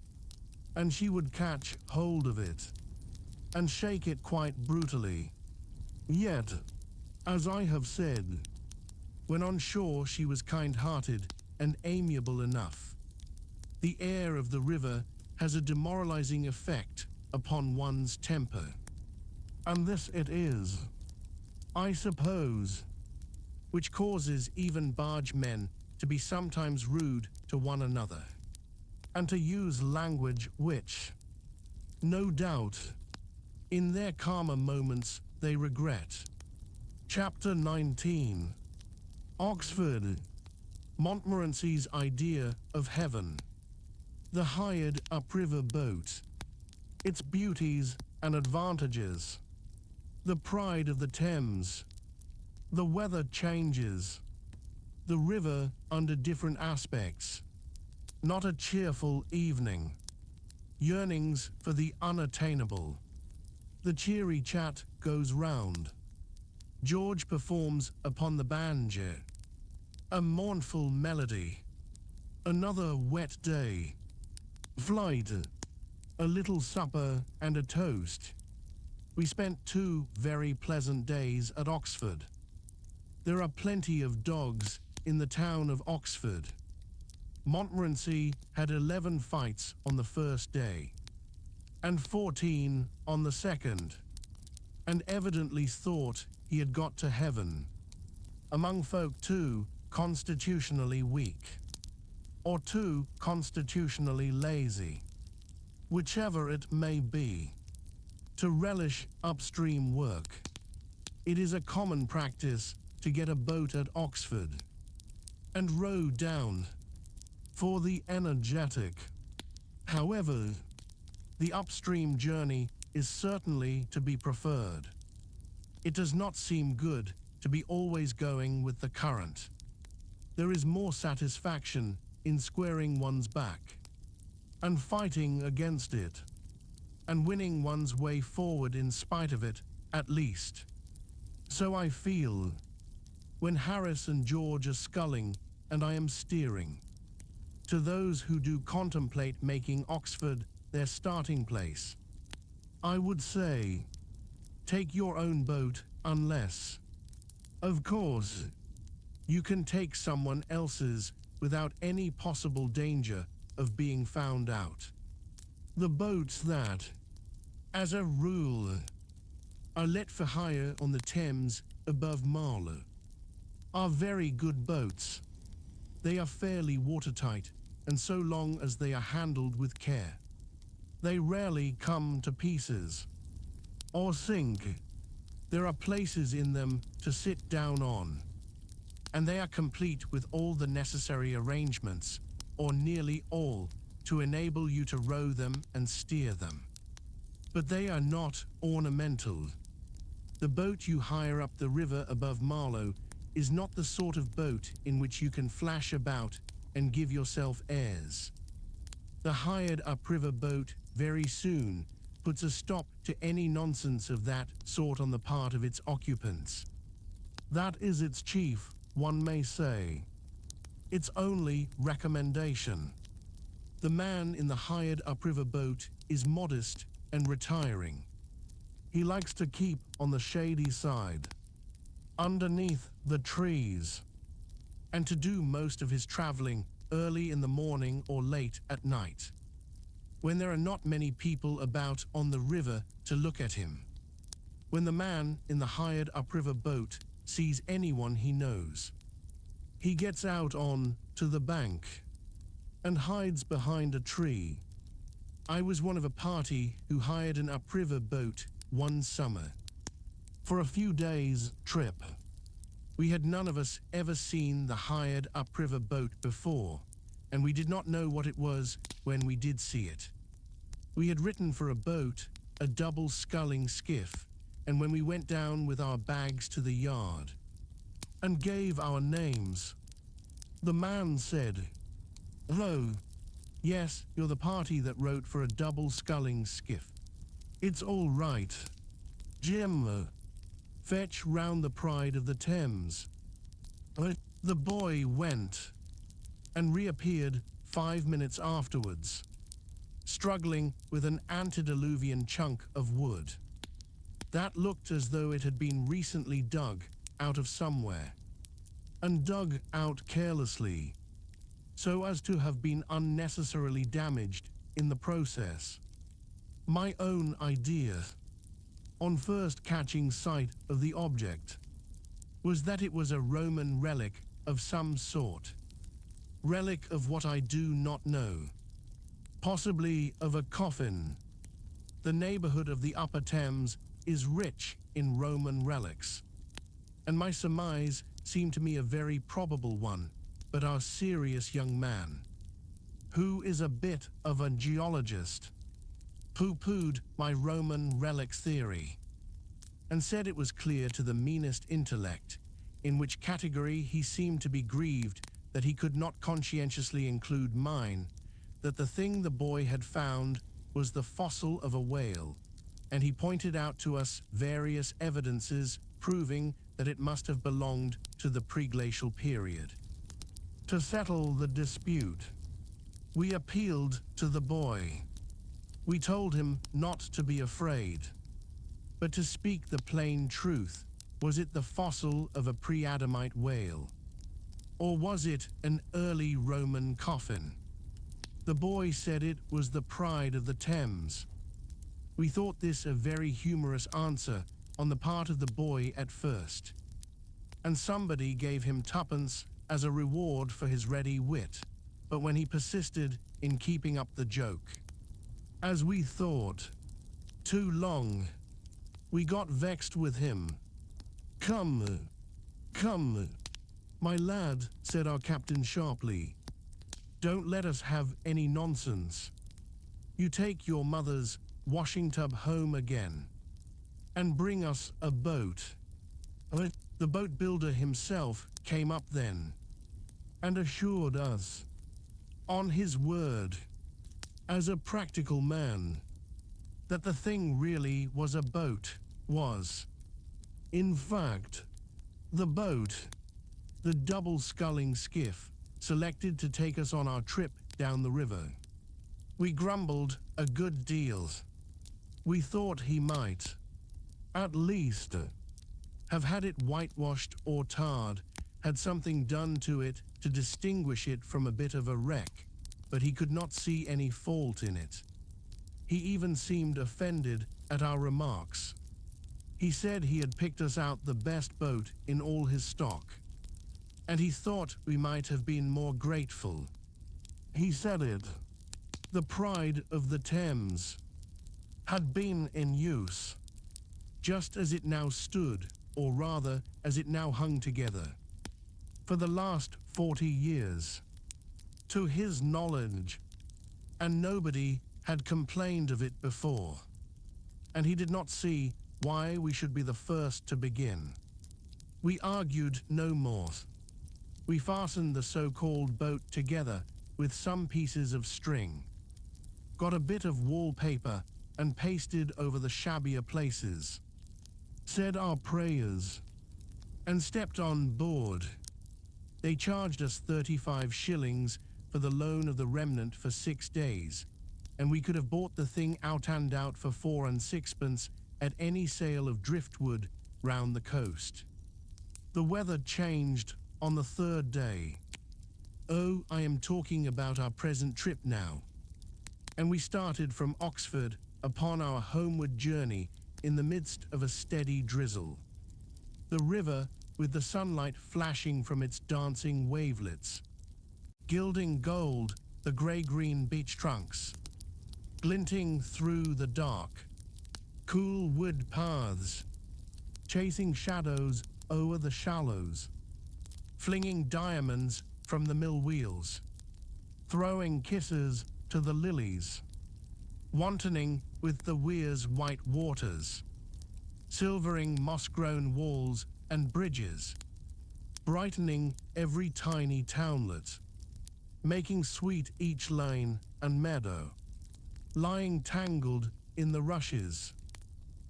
and she would catch hold of it and shake it quite brutally. Yet, as I have said, when on shore she was kind-hearted and amiable enough. The air of the river has a demoralizing effect upon one's temper. And this it is, I suppose, which causes even bargemen to be sometimes rude to one another, and to use language which, no doubt, in their calmer moments they regret. Chapter 19. Oxford. Montmorency's idea of heaven. The hired upriver boat. Its beauties and advantages. The pride of the Thames. The weather changes. The river under different aspects. Not a cheerful evening. Yearnings for the unattainable. The cheery chat goes round. George performs upon the banjo. A mournful melody. Another wet day. Flight. A little supper and a toast. We spent 2 very pleasant days at Oxford. There are plenty of dogs in the town of Oxford. Montmorency had 11 fights on the first day, and 14 on the second, and evidently thought he had got to heaven. Among folk too constitutionally weak, or too constitutionally lazy, whichever it may be, to relish upstream work. It is a common practice to get a boat at Oxford and row down for the energetic. However, the upstream journey is certainly to be preferred. It does not seem good to be always going with the current. There is more satisfaction in squaring one's back and fighting against it, and winning one's way forward in spite of it, at least. So I feel when Harris and George are sculling and I am steering. To those who do contemplate making Oxford their starting place, I would say, take your own boat unless, of course, you can take someone else's without any possible danger of being found out. The boats that, as a rule, are let for hire on the Thames above Marlow are very good boats. They are fairly watertight, and so long as they are handled with care, they rarely come to pieces or sink. There are places in them to sit down on, and they are complete with all the necessary arrangements or nearly all, to enable you to row them and steer them. But they are not ornamental. The boat you hire up the river above Marlow is not the sort of boat in which you can flash about and give yourself airs. The hired upriver boat very soon puts a stop to any nonsense of that sort on the part of its occupants. That is its chief, one may say. Its only recommendation. The man in the hired upriver boat is modest and retiring. He likes to keep on the shady side, underneath the trees, and to do most of his traveling early in the morning or late at night, when there are not many people about on the river to look at him. When the man in the hired upriver boat sees anyone he knows, he gets out on to the bank and hides behind a tree. I was one of a party who hired an upriver boat one summer for a few days' trip. We had none of us ever seen the hired upriver boat before, and we did not know what it was when we did see it. We had written for a boat, a double-sculling skiff, and when we went down with our bags to the yard and gave our names, the man said, "Hello, yes, you're the party that wrote for a double-sculling skiff. It's all right. Jim, fetch round the Pride of the Thames." The boy went and reappeared 5 minutes afterwards, struggling with an antediluvian chunk of wood that looked as though it had been recently dug out of somewhere, and dug out carelessly, so as to have been unnecessarily damaged in the process. My own idea, on first catching sight of the object, was that it was a Roman relic of some sort. Relic of what I do not know. Possibly of a coffin. The neighborhood of the Upper Thames is rich in Roman relics, and my surmise seemed to me a very probable one, but our serious young man, who is a bit of a geologist, pooh-poohed my Roman relics theory, and said it was clear to the meanest intellect, in which category he seemed to be grieved that he could not conscientiously include mine, that the thing the boy had found was the fossil of a whale, and he pointed out to us various evidences proving that it must have belonged to the preglacial period. To settle the dispute, we appealed to the boy. We told him not to be afraid, but to speak the plain truth. Was it the fossil of a pre-Adamite whale? Or was it an early Roman coffin? The boy said it was the Pride of the Thames. We thought this a very humorous answer on the part of the boy at first, and somebody gave him twopence as a reward for his ready wit, but when he persisted in keeping up the joke, as we thought, too long, we got vexed with him. Come, my lad," said our captain sharply. "Don't let us have any nonsense. You take your mother's washing tub home again, and bring us a boat." The boat builder himself came up then, and assured us, on his word, as a practical man, that the thing really was a boat, in fact, the boat, the double-sculling skiff, selected to take us on our trip down the river. We grumbled a good deal. We thought he might, at least, have had it whitewashed or tarred, had something done to it to distinguish it from a bit of a wreck, but he could not see any fault in it. He even seemed offended at our remarks. He said he had picked us out the best boat in all his stock, and he thought we might have been more grateful. He said it, the Pride of the Thames, had been in use, just as it now stood, or rather as it now hung together, for the last 40 years. to his knowledge, and nobody had complained of it before, and he did not see why we should be the first to begin. We argued no more. We fastened the so-called boat together with some pieces of string, got a bit of wallpaper and pasted over the shabbier places, said our prayers, and stepped on board. They charged us 35 shillings for the loan of the remnant for 6 days, and we could have bought the thing out and out for 4 and 6pence at any sale of driftwood round the coast. The weather changed on the 3rd day. Oh, I am talking about our present trip now. And we started from Oxford upon our homeward journey in the midst of a steady drizzle. The river, with the sunlight flashing from its dancing wavelets, gilding gold the grey-green beach trunks, glinting through the dark, cool wood paths, chasing shadows o'er the shallows, flinging diamonds from the mill wheels, throwing kisses to the lilies, wantoning with the Weir's white waters, silvering moss-grown walls and bridges, brightening every tiny townlet, making sweet each lane and meadow, lying tangled in the rushes,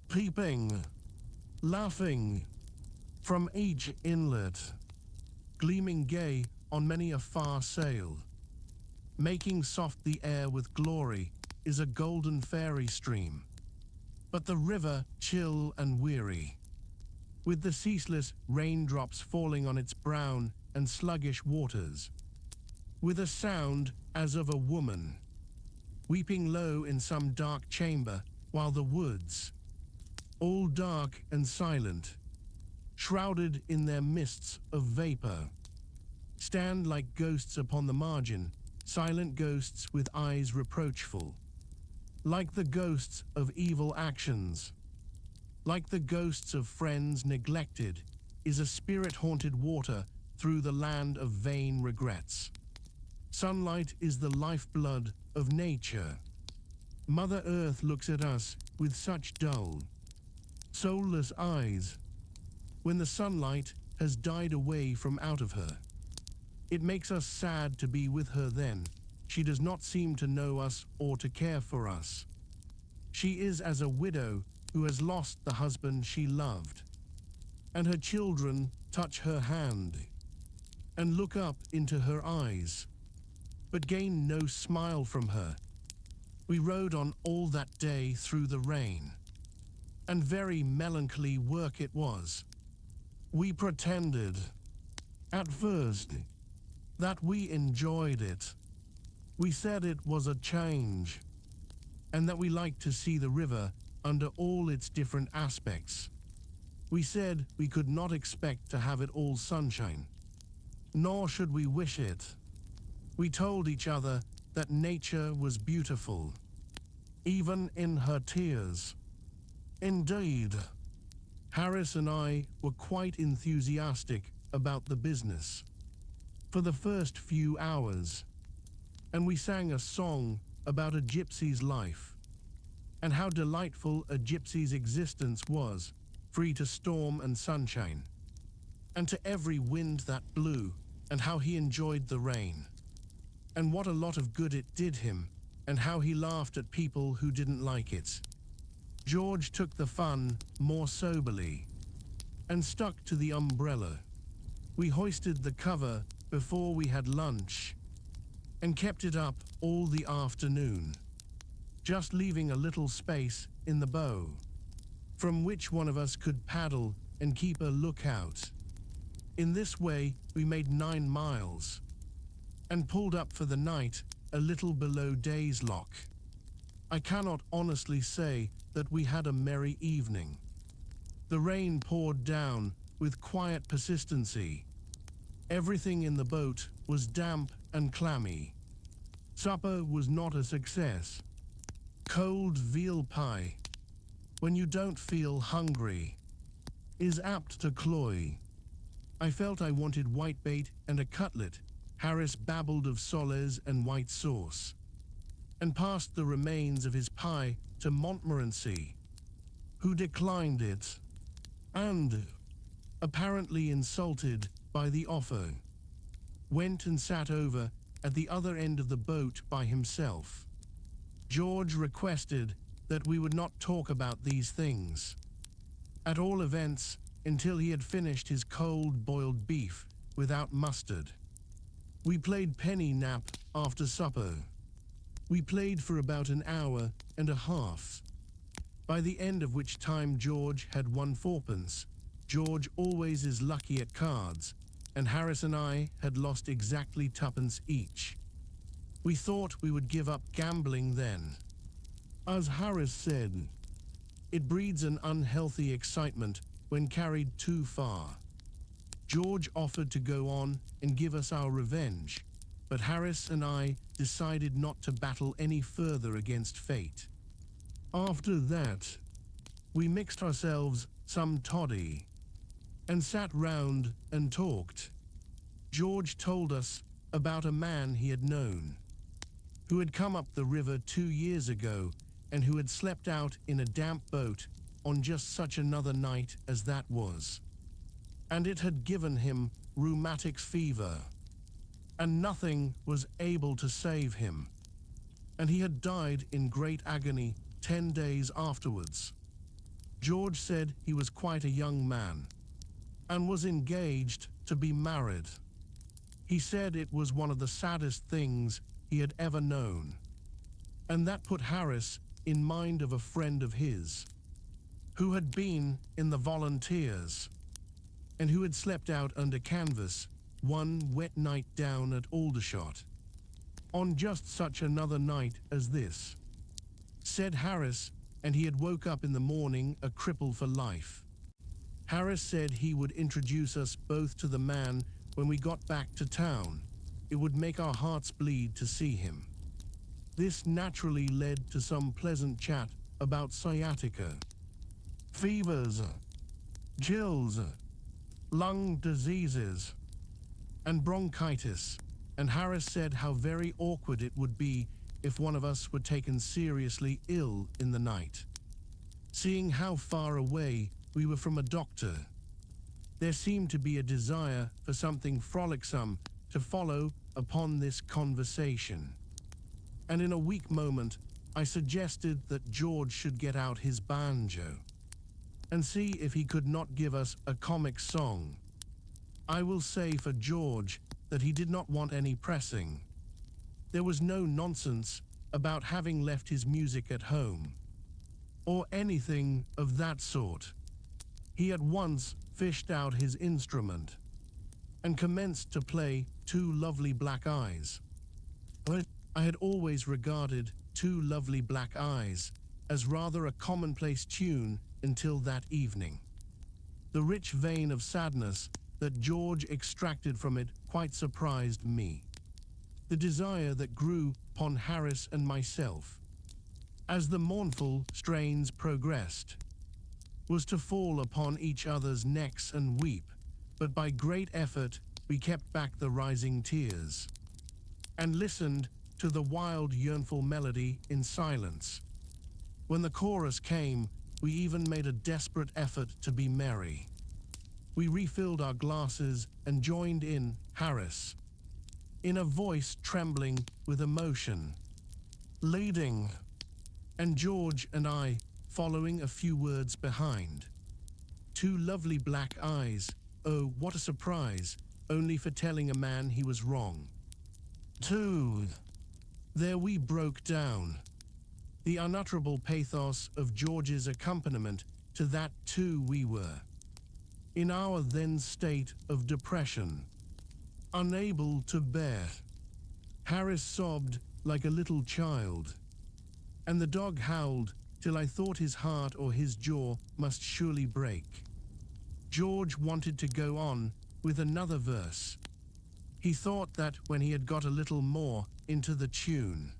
peeping, laughing from each inlet, gleaming gay on many a far sail, making soft the air with glory is a golden fairy stream, but the river chill and weary, with the ceaseless raindrops falling on its brown and sluggish waters, with a sound as of a woman, weeping low in some dark chamber, while the woods, all dark and silent, shrouded in their mists of vapor, stand like ghosts upon the margin, silent ghosts with eyes reproachful, like the ghosts of evil actions, like the ghosts of friends neglected, is a spirit-haunted water through the land of vain regrets. Sunlight is the lifeblood of nature. Mother Earth looks at us with such dull, soulless eyes. When the sunlight has died away from out of her, it makes us sad to be with her then. She does not seem to know us or to care for us. She is as a widow who has lost the husband she loved, and her children touch her hand and look up into her eyes, but gain no smile from her. We rode on all that day through the rain, and very melancholy work it was. We pretended, at first, that we enjoyed it. We said it was a change, and that we liked to see the river under all its different aspects. We said we could not expect to have it all sunshine, nor should we wish it. We told each other that nature was beautiful, even in her tears. Indeed, Harris and I were quite enthusiastic about the business for the first few hours, and we sang a song about a gypsy's life, and how delightful a gypsy's existence was, free to storm and sunshine, and to every wind that blew, and how he enjoyed the rain, and what a lot of good it did him, and how he laughed at people who didn't like it. George took the fun more soberly, and stuck to the umbrella. We hoisted the cover before we had lunch, and kept it up all the afternoon, just leaving a little space in the bow, from which one of us could paddle and keep a lookout. In this way we made 9 miles, and pulled up for the night a little below Day's Lock. I cannot honestly say that we had a merry evening. The rain poured down with quiet persistency. Everything in the boat was damp and clammy. Supper was not a success. Cold veal pie, when you don't feel hungry, is apt to cloy. I felt I wanted whitebait and a cutlet, Harris babbled of soles and white sauce, and passed the remains of his pie to Montmorency, who declined it, and, apparently insulted by the offer, went and sat over at the other end of the boat by himself. George requested that we would not talk about these things, at all events until he had finished his cold-boiled beef without mustard. We played penny nap after supper. We played for about an hour and a half, by the end of which time George had won fourpence. George always is lucky at cards, and Harris and I had lost exactly twopence each. We thought we would give up gambling then. As Harris said, it breeds an unhealthy excitement when carried too far. George offered to go on and give us our revenge, but Harris and I decided not to battle any further against fate. After that, we mixed ourselves some toddy and sat round and talked. George told us about a man he had known, who had come up the river 2 years ago and who had slept out in a damp boat on just such another night as that was. And it had given him rheumatic fever, and nothing was able to save him, and he had died in great agony 10 days afterwards. George said he was quite a young man, and was engaged to be married. He said it was one of the saddest things he had ever known, and that put Harris in mind of a friend of his, who had been in the volunteers, and who had slept out under canvas one wet night down at Aldershot, on just such another night as this. Said Harris, and he had woke up in the morning a cripple for life. Harris said he would introduce us both to the man when we got back to town. It would make our hearts bleed to see him. This naturally led to some pleasant chat about sciatica, fevers, chills, lung diseases, and bronchitis, and Harris said how very awkward it would be if one of us were taken seriously ill in the night, seeing how far away we were from a doctor. There seemed to be a desire for something frolicsome to follow upon this conversation, and in a weak moment I suggested that George should get out his banjo and see if he could not give us a comic song. I will say for George that he did not want any pressing. There was no nonsense about having left his music at home, or anything of that sort. He at once fished out his instrument and commenced to play Two Lovely Black Eyes. But I had always regarded Two Lovely Black Eyes as rather a commonplace tune until that evening. The rich vein of sadness that George extracted from it quite surprised me. The desire that grew upon Harris and myself, as the mournful strains progressed, was to fall upon each other's necks and weep, but by great effort we kept back the rising tears, and listened to the wild yearnful melody in silence. When the chorus came, we even made a desperate effort to be merry. We refilled our glasses and joined in Harris, in a voice trembling with emotion, leading, and George and I following a few words behind. Two lovely black eyes, oh, what a surprise, only for telling a man he was wrong. Two. There we broke down. The unutterable pathos of George's accompaniment to that too we were, in our then state of depression, unable to bear. Harris sobbed like a little child, and the dog howled till I thought his heart or his jaw must surely break. George wanted to go on with another verse. He thought that when he had got a little more into the tune,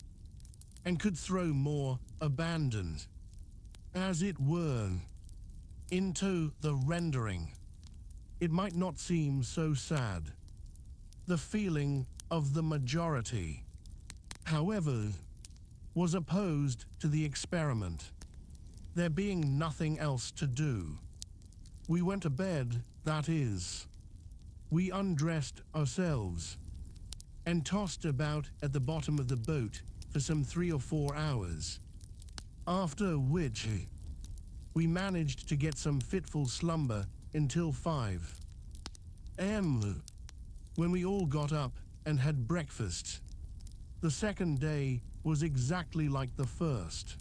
and could throw more abandon, as it were, into the rendering, it might not seem so sad. The feeling of the majority, however, was opposed to the experiment, there being nothing else to do. We went to bed, that is. We undressed ourselves and tossed about at the bottom of the boat for some 3 or 4 hours, after which we managed to get some fitful slumber until 5 a.m. when we all got up and had breakfast. The second day was exactly like the first.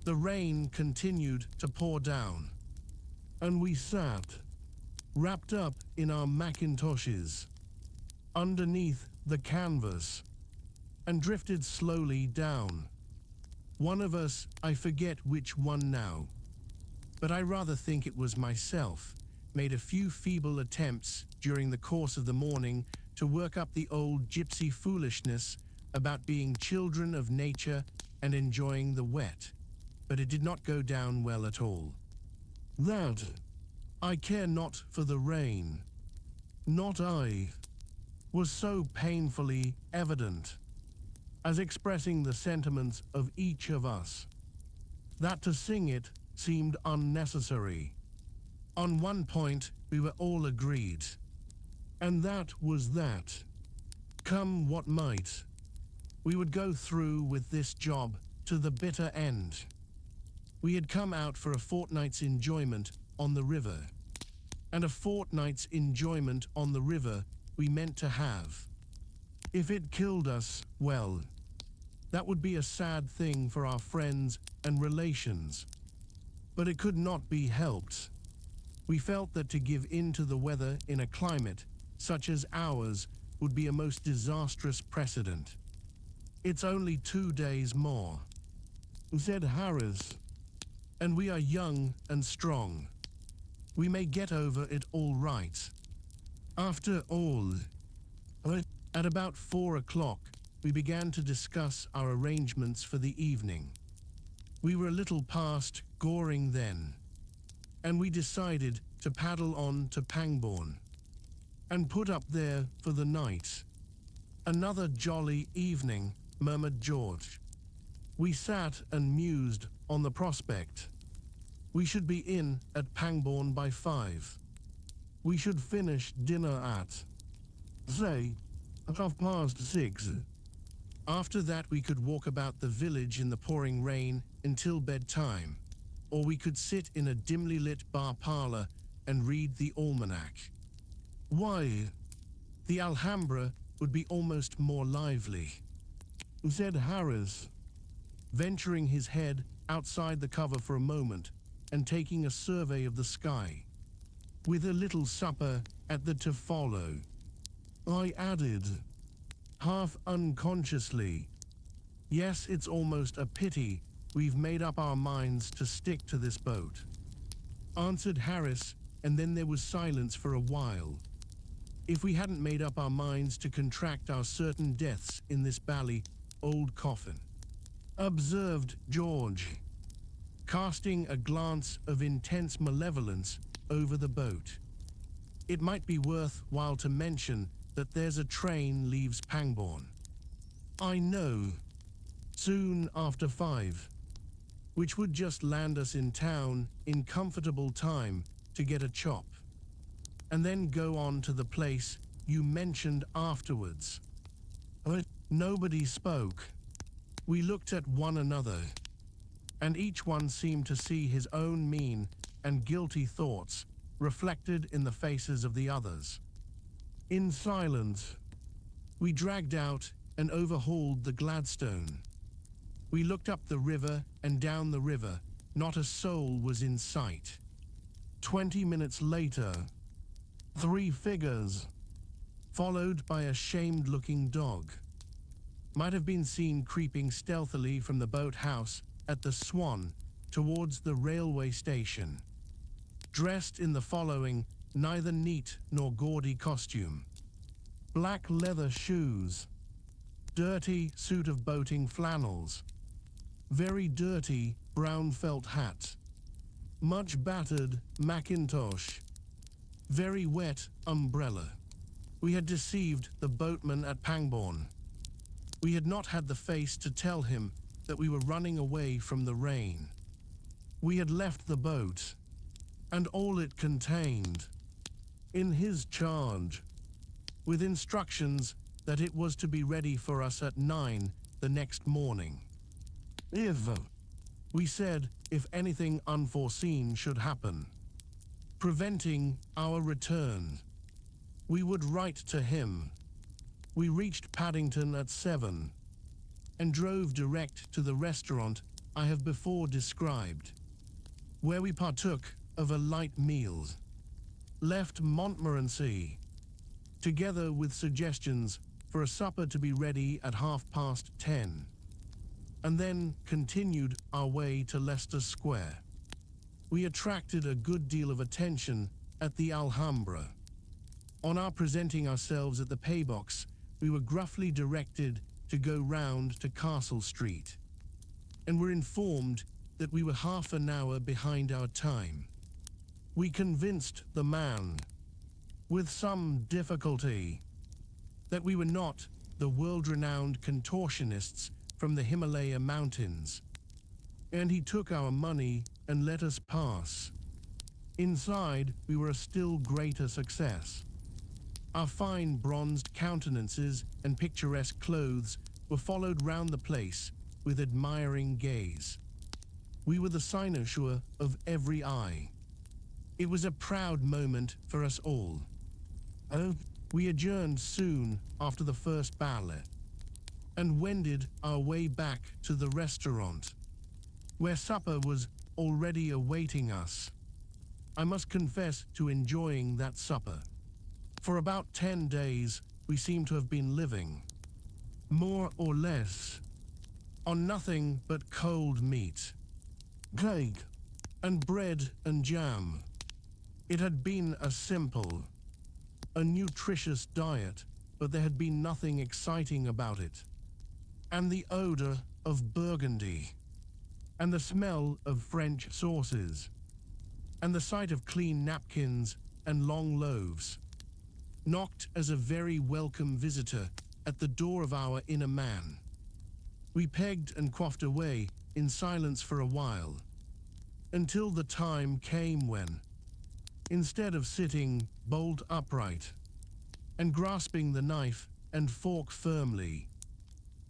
The rain continued to pour down, and we sat, wrapped up in our Macintoshes, underneath the canvas, and drifted slowly down. One of us, I forget which one now, but I rather think it was myself, made a few feeble attempts during the course of the morning to work up the old gypsy foolishness about being children of nature and enjoying the wet, but it did not go down well at all. That I care not for the rain, not I, was so painfully evident, as expressing the sentiments of each of us, that to sing it seemed unnecessary. On one point we were all agreed, and that was that, come what might, we would go through with this job to the bitter end. We had come out for a fortnight's enjoyment on the river, and a fortnight's enjoyment on the river we meant to have. If it killed us, well, that would be a sad thing for our friends and relations. But it could not be helped. We felt that to give in to the weather in a climate such as ours would be a most disastrous precedent. It's only 2 days more, said Harris, and we are young and strong. We may get over it all right. After all, at about 4 o'clock, we began to discuss our arrangements for the evening. We were a little past Goring then, and we decided to paddle on to Pangbourne and put up there for the night. Another jolly evening, murmured George. We sat and mused on the prospect. We should be in at Pangbourne by 5. We should finish dinner at, say, 6:30. After that we could walk about the village in the pouring rain until bedtime, or we could sit in a dimly lit bar parlor and read the almanac. Why, the Alhambra would be almost more lively, said Harris, venturing his head outside the cover for a moment and taking a survey of the sky. With a little supper at the to follow, I added, half unconsciously, yes, it's almost a pity we've made up our minds to stick to this boat, answered Harris, and then there was silence for a while. If we hadn't made up our minds to contract our certain deaths in this bally old coffin, observed George, casting a glance of intense malevolence over the boat. It might be worthwhile to mention that there's a train leaves Pangbourne. I know, soon after 5, which would just land us in town in comfortable time to get a chop, and then go on to the place you mentioned afterwards. But nobody spoke. We looked at one another, and each one seemed to see his own mean and guilty thoughts reflected in the faces of the others. In silence, we dragged out and overhauled the Gladstone. We looked up the river and down the river. Not a soul was in sight. 20 minutes later, 3 figures, followed by a shamed-looking dog, might have been seen creeping stealthily from the boathouse at the Swan towards the railway station, dressed in the following neither neat nor gaudy costume: black leather shoes, dirty suit of boating flannels, very dirty brown felt hat, much battered Macintosh, very wet umbrella. We had deceived the boatman at Pangbourne. We had not had the face to tell him that we were running away from the rain. We had left the boat, and all it contained, in his charge, with instructions that it was to be ready for us at 9 the next morning. We said, if anything unforeseen should happen, preventing our return, we would write to him. We reached Paddington at 7 and drove direct to the restaurant I have before described, where we partook of a light meal, left Montmorency, together with suggestions for a supper to be ready at 10:30, and then continued our way to Leicester Square. We attracted a good deal of attention at the Alhambra. On our presenting ourselves at the paybox, we were gruffly directed to go round to Castle Street, and were informed that we were half an hour behind our time. We convinced the man, with some difficulty, that we were not the world-renowned contortionists from the Himalaya mountains, and he took our money and let us pass. Inside, we were a still greater success. Our fine bronzed countenances and picturesque clothes were followed round the place with admiring gaze. We were the cynosure of every eye. It was a proud moment for us all. We adjourned soon after the first ballet, and wended our way back to the restaurant, where supper was already awaiting us. I must confess to enjoying that supper. For about 10 days, we seem to have been living, more or less, on nothing but cold meat, cake, and bread and jam. It had been a simple, a nutritious diet, but there had been nothing exciting about it. And the odor of Burgundy, and the smell of French sauces, and the sight of clean napkins and long loaves, knocked as a very welcome visitor at the door of our inner man. We pegged and quaffed away in silence for a while, until the time came when, instead of sitting bolt upright and grasping the knife and fork firmly,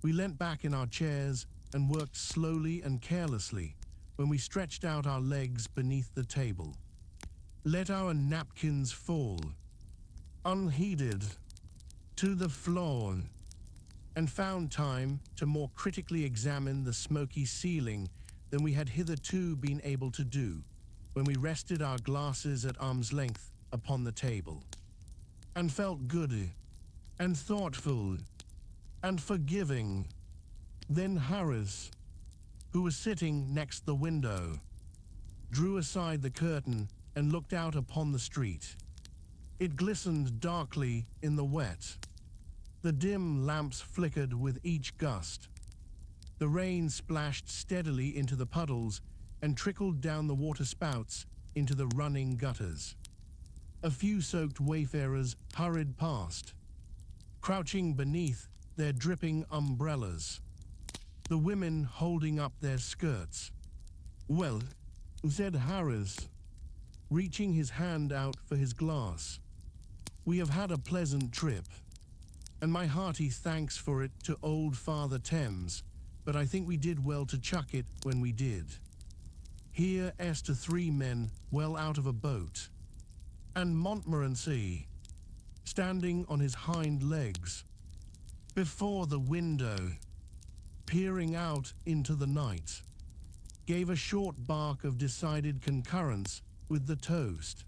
we leant back in our chairs and worked slowly and carelessly when we stretched out our legs beneath the table, let our napkins fall, unheeded, to the floor, and found time to more critically examine the smoky ceiling than we had hitherto been able to do when we rested our glasses at arm's length upon the table, and felt good, and thoughtful, and forgiving. Then Harris, who was sitting next the window, drew aside the curtain and looked out upon the street. It glistened darkly in the wet. The dim lamps flickered with each gust. The rain splashed steadily into the puddles and trickled down the water spouts into the running gutters. A few soaked wayfarers hurried past, crouching beneath their dripping umbrellas, the women holding up their skirts. "Well," said Harris, reaching his hand out for his glass, "we have had a pleasant trip, and my hearty thanks for it to old Father Thames, but I think we did well to chuck it when we did. Here as to 3 men well out of a boat, and Montmorency, standing on his hind legs, before the window, peering out into the night, gave a short bark of decided concurrence with the toast.